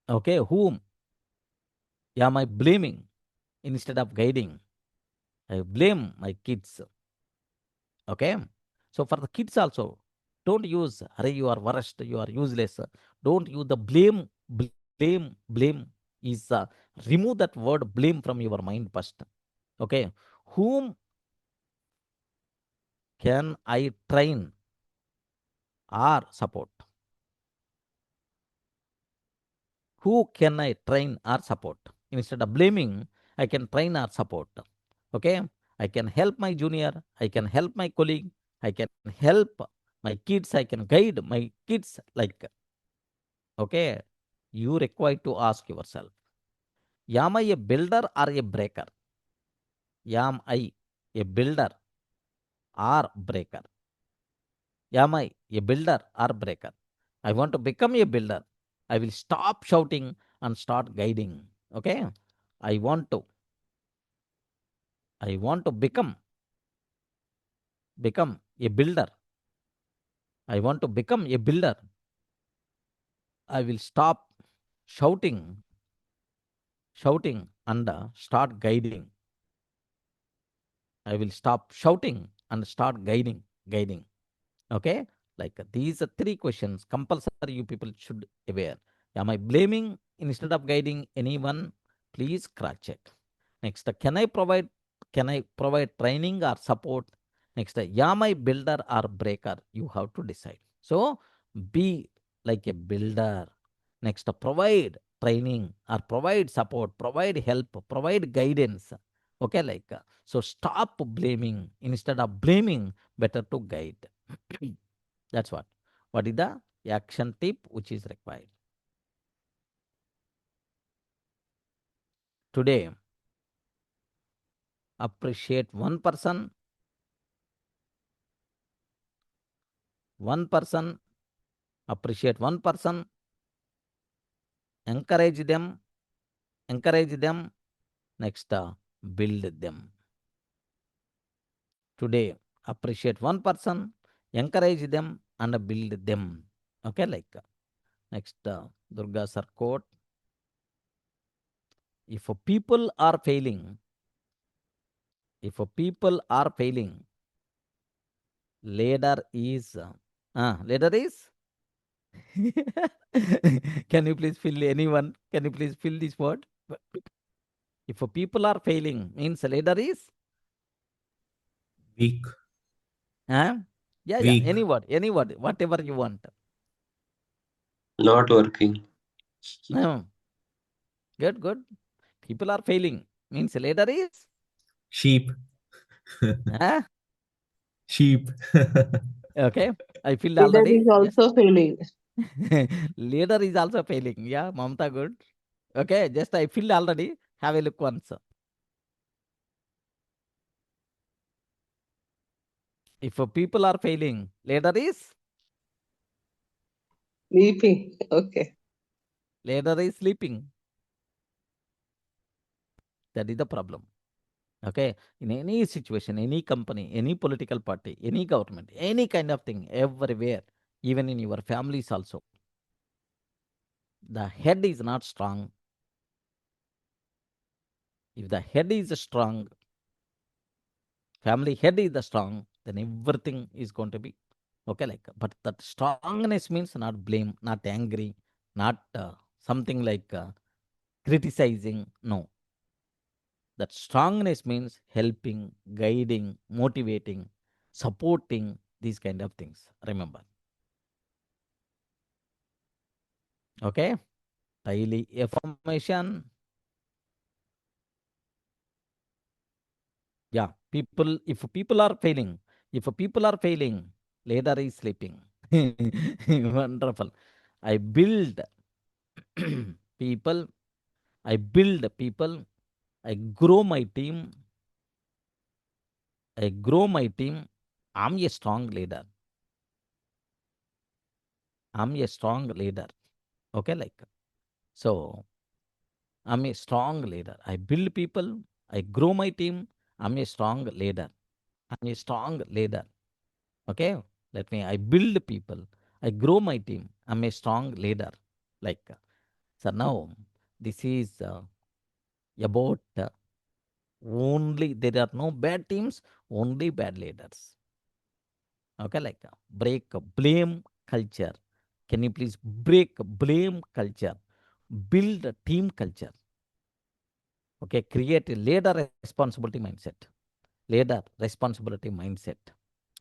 Okay, whom am I blaming instead of guiding? I blame my kids. Okay. So for the kids also, don't use, Hare, you are worst, you are useless. Don't use the blame is, remove that word blame from your mind first. Okay. Whom can I train or support? Who can I train or support? Instead of blaming, I can train or support. Okay. I can help my junior. I can help my colleague. I can help my kids. I can guide my kids. Like, okay, you require to ask yourself, am I a builder or a breaker? Am I a builder or breaker? Am I a builder or breaker? I want to become a builder. I will stop shouting and start guiding. Okay. I want to. I want to become a builder. I want to become a builder. I will stop shouting and start guiding. I will stop shouting and start guiding. Okay, like these are three questions compulsory you people should aware. Am I blaming instead of guiding anyone? Please cross check. Next, can I provide training or support? Next, am I builder or breaker? You have to decide. So be like a builder. Next, provide training or provide support, provide help, provide guidance. Okay, like so stop blaming. Instead of blaming, better to guide. That's what. What is the action tip which is required? Today, appreciate one person, appreciate one person, encourage them, next, build them. Today, appreciate one person, encourage them, and build them. Okay, like next, Durga sir quote. If people are failing, leader is, leader is. Can you please fill anyone? Can you please fill this word? If people are failing, means leader is. Weak. Huh? Yeah, Weak. any word, whatever you want. Not working. Hmm. Good. People are failing. Means leader is? Sheep. Huh? Sheep. Okay. I filled Leader already. is Just also failing. leader is also failing. Yeah, Mamta good. Okay, just I filled already. Have a look once. If people are failing, leader is? Sleeping. Okay. Leader is sleeping. That is the problem. Okay, in any situation, any company, any political party, any government, any kind of thing, everywhere, even in your families also, the head is not strong. If the head is strong, family head is the strong, then everything is going to be okay. Like, but that strongness means not blame, not angry, not something like criticizing. No, that strongness means helping, guiding, motivating, supporting these kind of things. Remember, okay? Daily affirmation. Yeah, people. If people are failing, leader is sleeping. Wonderful. I build people. I build people. I grow my team. I grow my team. I'm a strong leader. I'm a strong leader. Okay, like so. I'm a strong leader. I build people. I grow my team. I'm a strong leader. I'm a strong leader. Okay. Let me. I build people. I grow my team. I'm a strong leader. Like so now, this is about only there are no bad teams, only bad leaders. Okay, like break blame culture. Can you please break blame culture? Build a team culture. Okay, create a leader responsibility mindset. Leader responsibility mindset.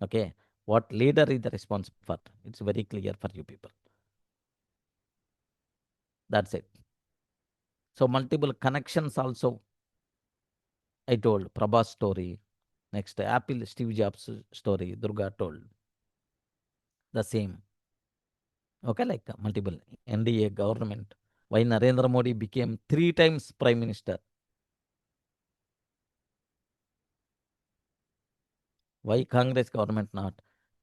Okay, what leader is the responsible for? It's very clear for you people. That's it. So multiple connections also. I told Prabha's story. Next, Apple Steve Jobs story. Durga told the same. Okay, like multiple NDA government. Why Narendra Modi became 3 times prime minister? Why Congress government not?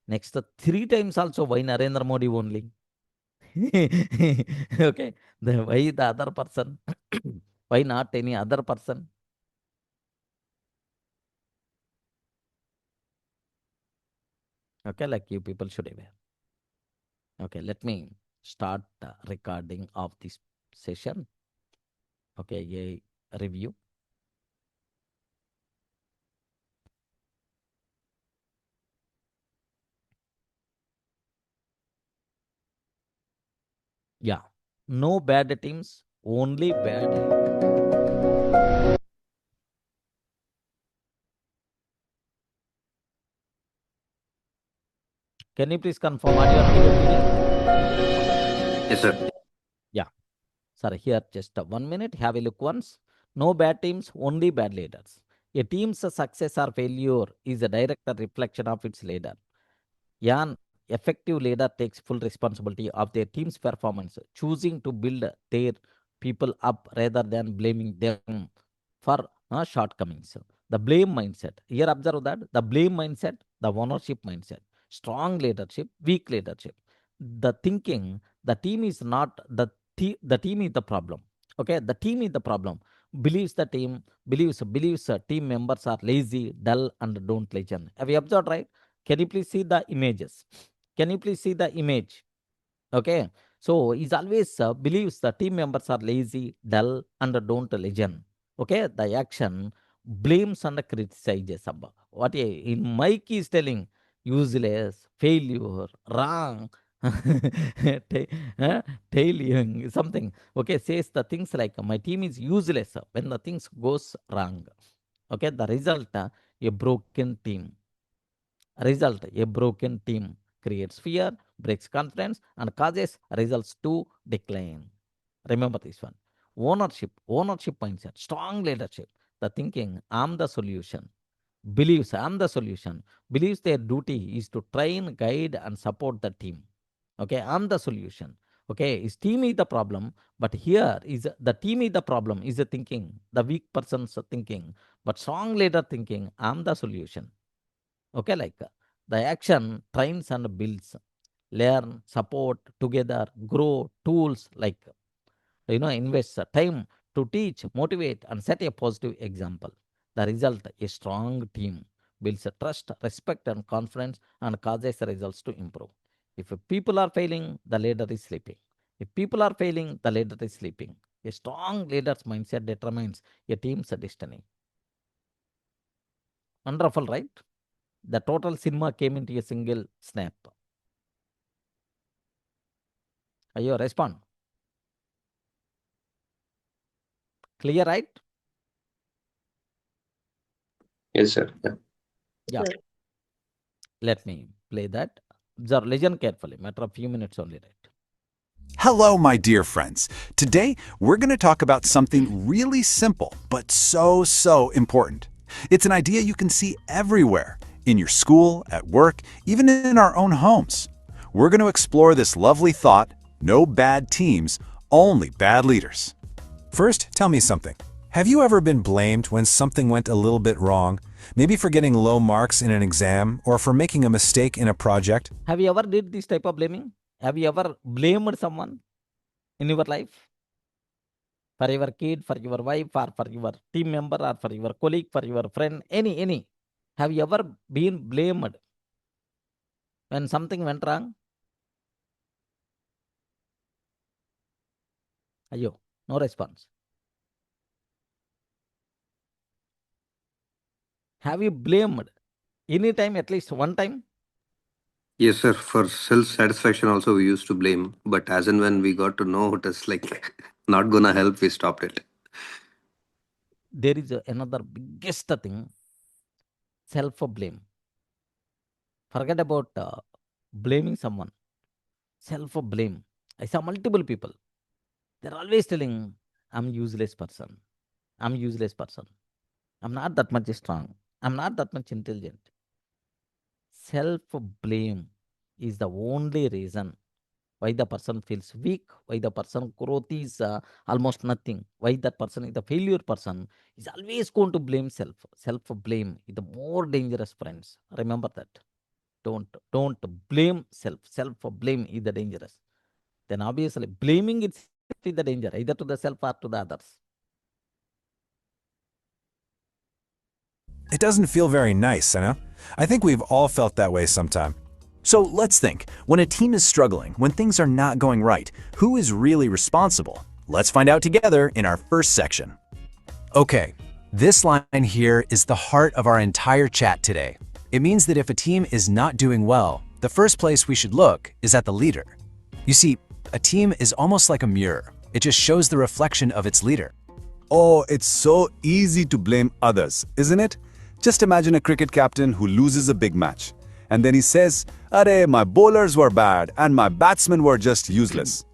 Next, 3 times also. Why Narendra Modi only? Okay, why the other person? Why not any other person? Okay, like you people should aware. Okay, let me start the recording of this session. Okay, a review. Yeah, no bad teams, only bad. Can you please confirm audio and video clear? Yes, sir. Yeah. Sorry, here just 1 minute. Have a look once. No bad teams, only bad leaders. A team's success or failure is a direct reflection of its leader. An effective leader takes full responsibility of their team's performance, choosing to build their people up rather than blaming them for shortcomings. The blame mindset. Here, observe that the blame mindset, the ownership mindset, strong leadership, weak leadership. The thinking, the team is not the team is the problem. Okay, the team is the problem. Believes team members are lazy, dull, and don't listen. Have you observed, right? Can you please see the images? Can you please see the image? Okay. So he's always believes the team members are lazy, dull, and don't listen. Okay. The action blames and criticizes. What in Mike is telling useless, failure, wrong, tailing, something. Okay. Says the things like my team is useless when the things goes wrong. Okay. The result, a broken team. Result, a broken team creates fear, breaks confidence, and causes results to decline. Remember this one. Ownership mindset, strong leadership. The thinking, I'm the solution. Believes I'm the solution. Believes their duty is to train, guide, and support the team. Okay, I'm the solution. Okay, his team is the problem, but here is the team is the problem, is the thinking, the weak person's thinking, but strong leader thinking, I'm the solution. Okay, like the action trains and builds, learn, support, together, grow, tools like invest time to teach, motivate, and set a positive example. The result, a strong team builds a trust, respect, and confidence and causes the results to improve. If people are failing, the leader is sleeping. If people are failing, the leader is sleeping. A strong leader's mindset determines a team's destiny. Wonderful, right? The total cinema came into a single snap. Ayo, respond. Clear, right? Yes, sir. Yeah. Yeah. Sir. Let me play that. Observe, listen carefully. Matter of few minutes only, right? Hello, my dear friends. Today, we're going to talk about something really simple, but so important. It's an idea you can see everywhere, in your school, at work, even in our own homes. We're going to explore this lovely thought, no bad teams, only bad leaders. First, tell me something. Have you ever been blamed when something went a little bit wrong? Maybe for getting low marks in an exam or for making a mistake in a project? Have you ever did this type of blaming? Have you ever blamed someone in your life? For your kid, for your wife, or for your team member, or for your colleague, for your friend, any. Have you ever been blamed when something went wrong? Ayo, no response. Have you blamed any time, at least one time? Yes, sir. For self-satisfaction also we used to blame, but as and when we got to know it is like not gonna help, we stopped it. There is another biggest thing, self-blame. Forget about blaming someone. Self-blame. I saw multiple people. They're always telling, I'm useless person. I'm useless person. I'm not that much strong. I'm not that much intelligent. Self-blame is the only reason why the person feels weak, why the person growth is almost nothing, why that person is the failure person is always going to blame self. Self-blame is the more dangerous, friends. Remember that. Don't blame self. Self-blame is the dangerous. Then obviously blaming itself is the danger, either to the self or to the others. It doesn't feel very nice, I know. I think we've all felt that way sometime. So let's think, when a team is struggling, when things are not going right, who is really responsible? Let's find out together in our first section. Okay, this line here is the heart of our entire chat today. It means that if a team is not doing well, the first place we should look is at the leader. You see, a team is almost like a mirror. It just shows the reflection of its leader. Oh, it's so easy to blame others, isn't it? Just imagine a cricket captain who loses a big match. And then he says, "Arey, my bowlers were bad and my batsmen were just useless."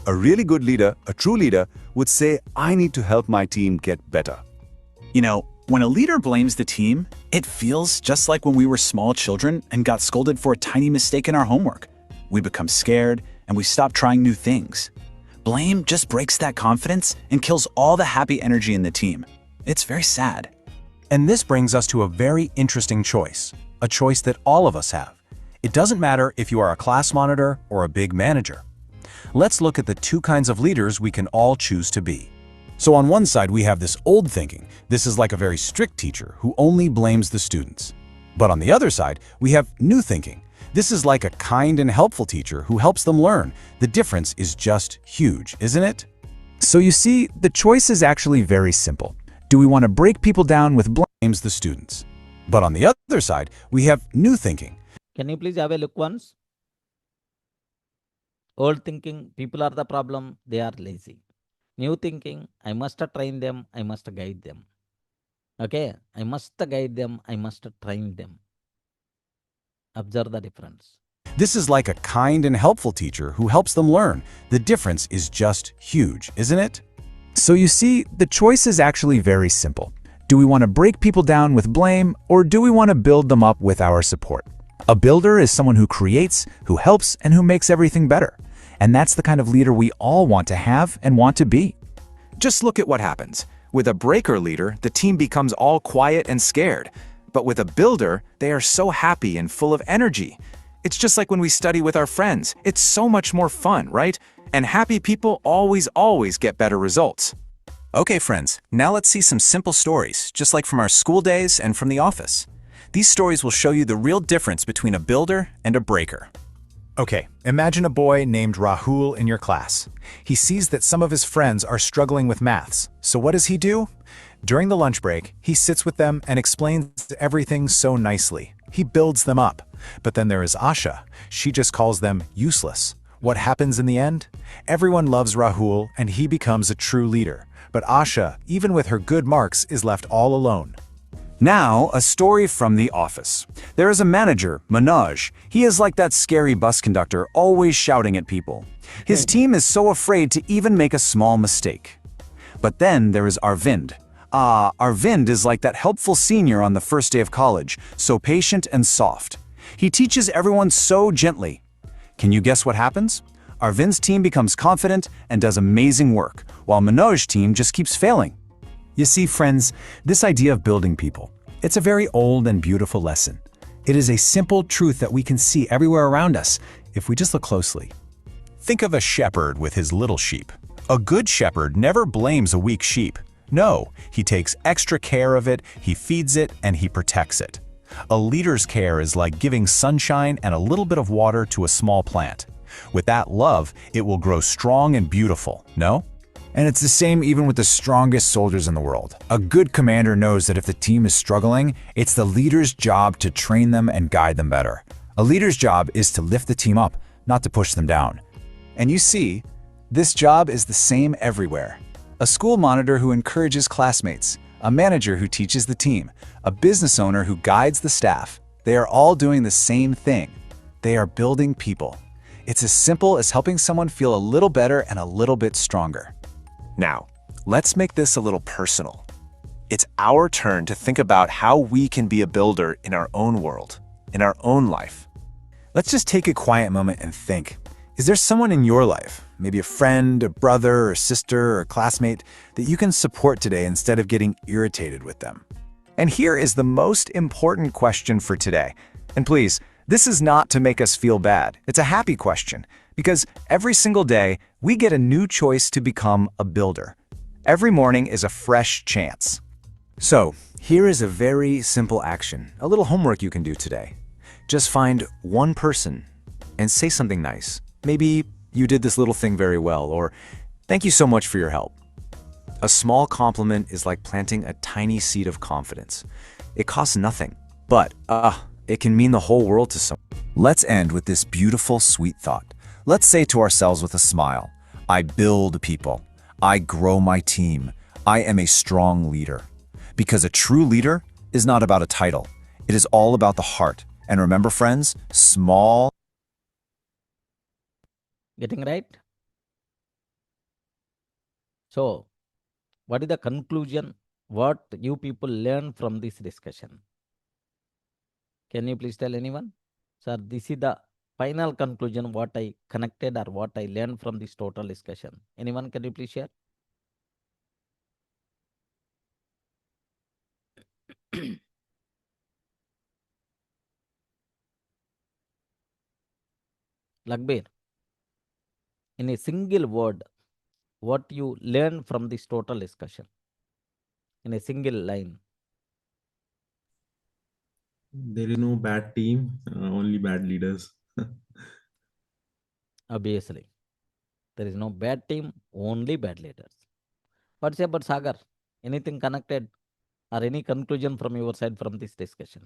A really good leader, a true leader, would say, "I need to help my team get better." You know, when a leader blames the team, it feels just like when we were small children and got scolded for a tiny mistake in our homework. We become scared and we stop trying new things. Blame just breaks that confidence and kills all the happy energy in the team. It's very sad. And this brings us to a very interesting choice, a choice that all of us have. It doesn't matter if you are a class monitor or a big manager. Let's look at the two kinds of leaders we can all choose to be. So on one side, we have this old thinking. This is like a very strict teacher who only blames the students. But on the other side, we have new thinking. This is like a kind and helpful teacher who helps them learn. The difference is just huge, isn't it? So you see, the choice is actually very simple. Do we want to break people down with blames the students? But on the other side, we have new thinking. Can you please have a look once? Old thinking, people are the problem, they are lazy. New thinking, I must train them, I must guide them. Okay, I must guide them, I must train them. Observe the difference. This is like a kind and helpful teacher who helps them learn. The difference is just huge, isn't it? So you see, the choice is actually very simple. Do we want to break people down with blame, or do we want to build them up with our support? A builder is someone who creates, who helps, and who makes everything better. And that's the kind of leader we all want to have and want to be. Just look at what happens. With a breaker leader, the team becomes all quiet and scared. But with a builder, they are so happy and full of energy. It's just like when we study with our friends. It's so much more fun, right? And happy people always get better results. Okay, friends, now let's see some simple stories, just like from our school days and from the office. These stories will show you the real difference between a builder and a breaker. Okay, imagine a boy named Rahul in your class. He sees that some of his friends are struggling with maths. So what does he do? During the lunch break, he sits with them and explains everything so nicely. He builds them up. But then there is Asha. She just calls them useless. What happens in the end? Everyone loves Rahul and he becomes a true leader. But Asha, even with her good marks, is left all alone. Now, a story from the office. There is a manager, Manoj. He is like that scary bus conductor, always shouting at people. His team is so afraid to even make a small mistake. But then there is Arvind. Arvind is like that helpful senior on the first day of college, so patient and soft. He teaches everyone so gently. Can you guess what happens? Arvind's team becomes confident and does amazing work, while Manoj's team just keeps failing. You see, friends, this idea of building people, it's a very old and beautiful lesson. It is a simple truth that we can see everywhere around us if we just look closely. Think of a shepherd with his little sheep. A good shepherd never blames a weak sheep. No, he takes extra care of it, he feeds it, and he protects it. A leader's care is like giving sunshine and a little bit of water to a small plant. With that love, it will grow strong and beautiful, no? And it's the same even with the strongest soldiers in the world. A good commander knows that if the team is struggling, it's the leader's job to train them and guide them better. A leader's job is to lift the team up, not to push them down. And you see, this job is the same everywhere. A school monitor who encourages classmates, a manager who teaches the team, a business owner who guides the staff. They are all doing the same thing. They are building people. It's as simple as helping someone feel a little better and a little bit stronger. Now, let's make this a little personal. It's our turn to think about how we can be a builder in our own world, in our own life. Let's just take a quiet moment and think. Is there someone in your life, maybe a friend, a brother, or sister, or a classmate, that you can support today instead of getting irritated with them? And here is the most important question for today. And please, this is not to make us feel bad. It's a happy question, because every single day, we get a new choice to become a builder. Every morning is a fresh chance. So, here is a very simple action, a little homework you can do today. Just find one person and say something nice. Maybe you did this little thing very well, or thank you so much for your help. A small compliment is like planting a tiny seed of confidence. It costs nothing, but it can mean the whole world to someone. Let's end with this beautiful, sweet thought. Let's say to ourselves with a smile, I build people. I grow my team. I am a strong leader. Because a true leader is not about a title. It is all about the heart. And remember, friends, small. Getting right? So, what is the conclusion? What you people learn from this discussion? Can you please tell anyone? Sir, this is the final conclusion, what I connected or what I learned from this total discussion. Anyone, can you please share? Lagbir, in a single word, what you learn from this total discussion? In a single line. There is no bad team, only bad leaders. Obviously, there is no bad team, only bad leaders. What's about Sagar? Anything connected or any conclusion from your side from this discussion?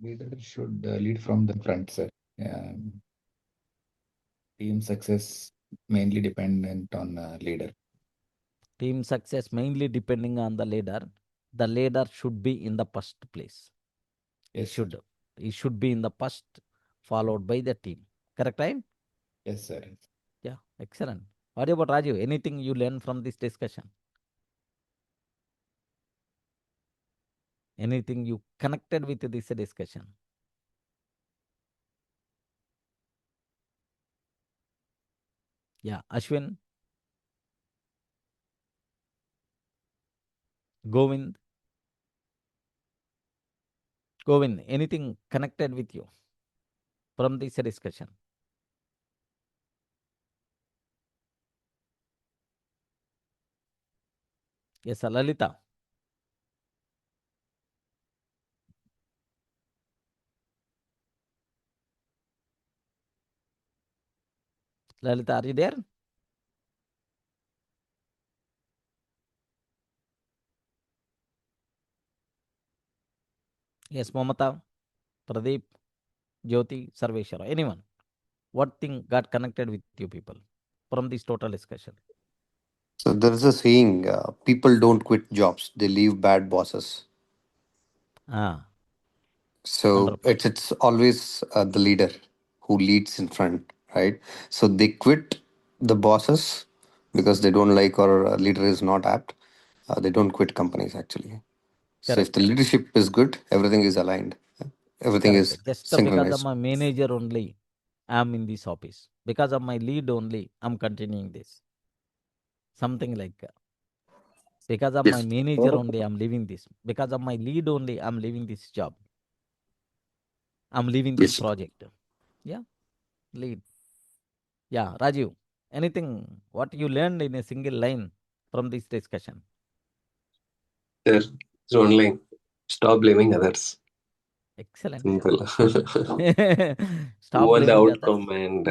Leader should lead from the front, sir. Team success mainly dependent on leader. Team success mainly depending on the leader. the leader should be in the first place. Yes, sir. He should be in the first, followed by the team. Correct, right? Yes, sir. Yeah, excellent. What about Raju? Anything you learn from this discussion? Anything you connected with this discussion? Yeah, Ashwin, Govind, anything connected with you from this discussion? Yes, Lalita. Lalita, are you there? Yes, Mamata, Pradeep, Jyoti, Sarveshwara, anyone. What thing got connected with you people from this total discussion? So there is a saying: people don't quit jobs; they leave bad bosses. Ah, So wonderful. it's always the leader who leads in front, right? So they quit the bosses because they don't like or leader is not apt. They don't quit companies actually. So if Correct, the leadership is good, everything is aligned, everything correct. is Just because of synchronized. my manager only, I'm in this office. Because of my lead only, I'm continuing this. Something like because of my Yes, manager only, I'm leaving this. Because of my lead only, I'm leaving this job. I'm leaving this yes. project. Yeah, lead. Yeah, Rajiv, anything what you learned in a single line from this discussion? There's one line. Stop blaming others. Excellent. Simple. Stop Move on the blaming others. outcome and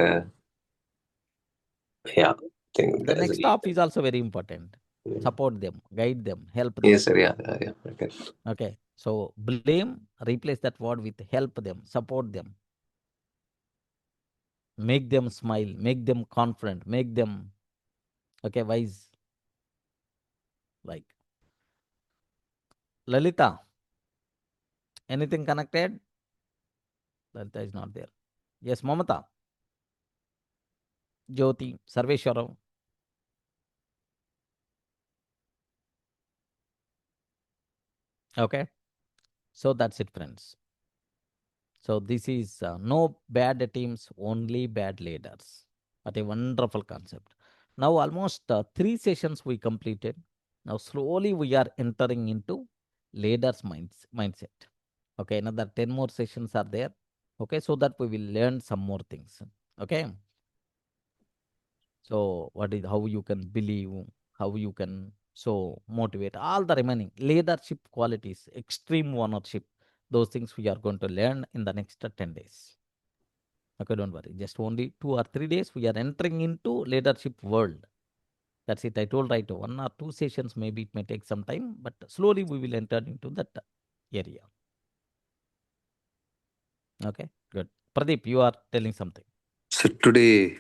yeah, I think The there's a next lead. stop is also very important. Support them, guide them, help them. Yes, sir. Yeah, yeah, yeah. Okay. Okay. So blame, replace that word with help them, support them, make them smile, make them confident, make them wise. Like Lalita, anything connected? Lalita is not there. Yes, Mamata, Jyoti, Sarveshwara. Okay. So that's it, friends. So this is no bad teams, only bad leaders. What a wonderful concept. Now almost 3 sessions we completed. Now slowly we are entering into leaders mindset. Okay, another 10 more sessions are there. Okay, so that we will learn some more things. Okay, so what is how you can believe, how you can so motivate all the remaining leadership qualities, extreme ownership. Those things we are going to learn in the next 10 days. Okay, don't worry. Just only 2 or 3 days we are entering into leadership world. That's it. I told right 1 or 2 sessions. Maybe it may take some time, but slowly we will enter into that area. Okay, good. Pradeep, you are telling something. So today,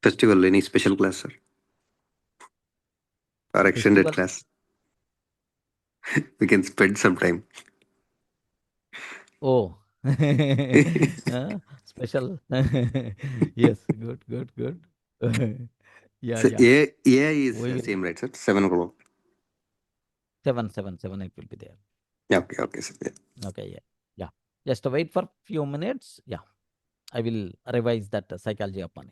festival, any special class, sir? Or extended Festival. class? We can spend some time. Oh, special. Yes, good, good, good. Yeah, So yeah. AI is We will same, right, sir? 7 o'clock. 7, 7, 7. It will be there. Yeah, okay, okay, sir. Yeah. Okay, yeah, yeah. Just wait for few minutes. Yeah, I will revise that psychology of money.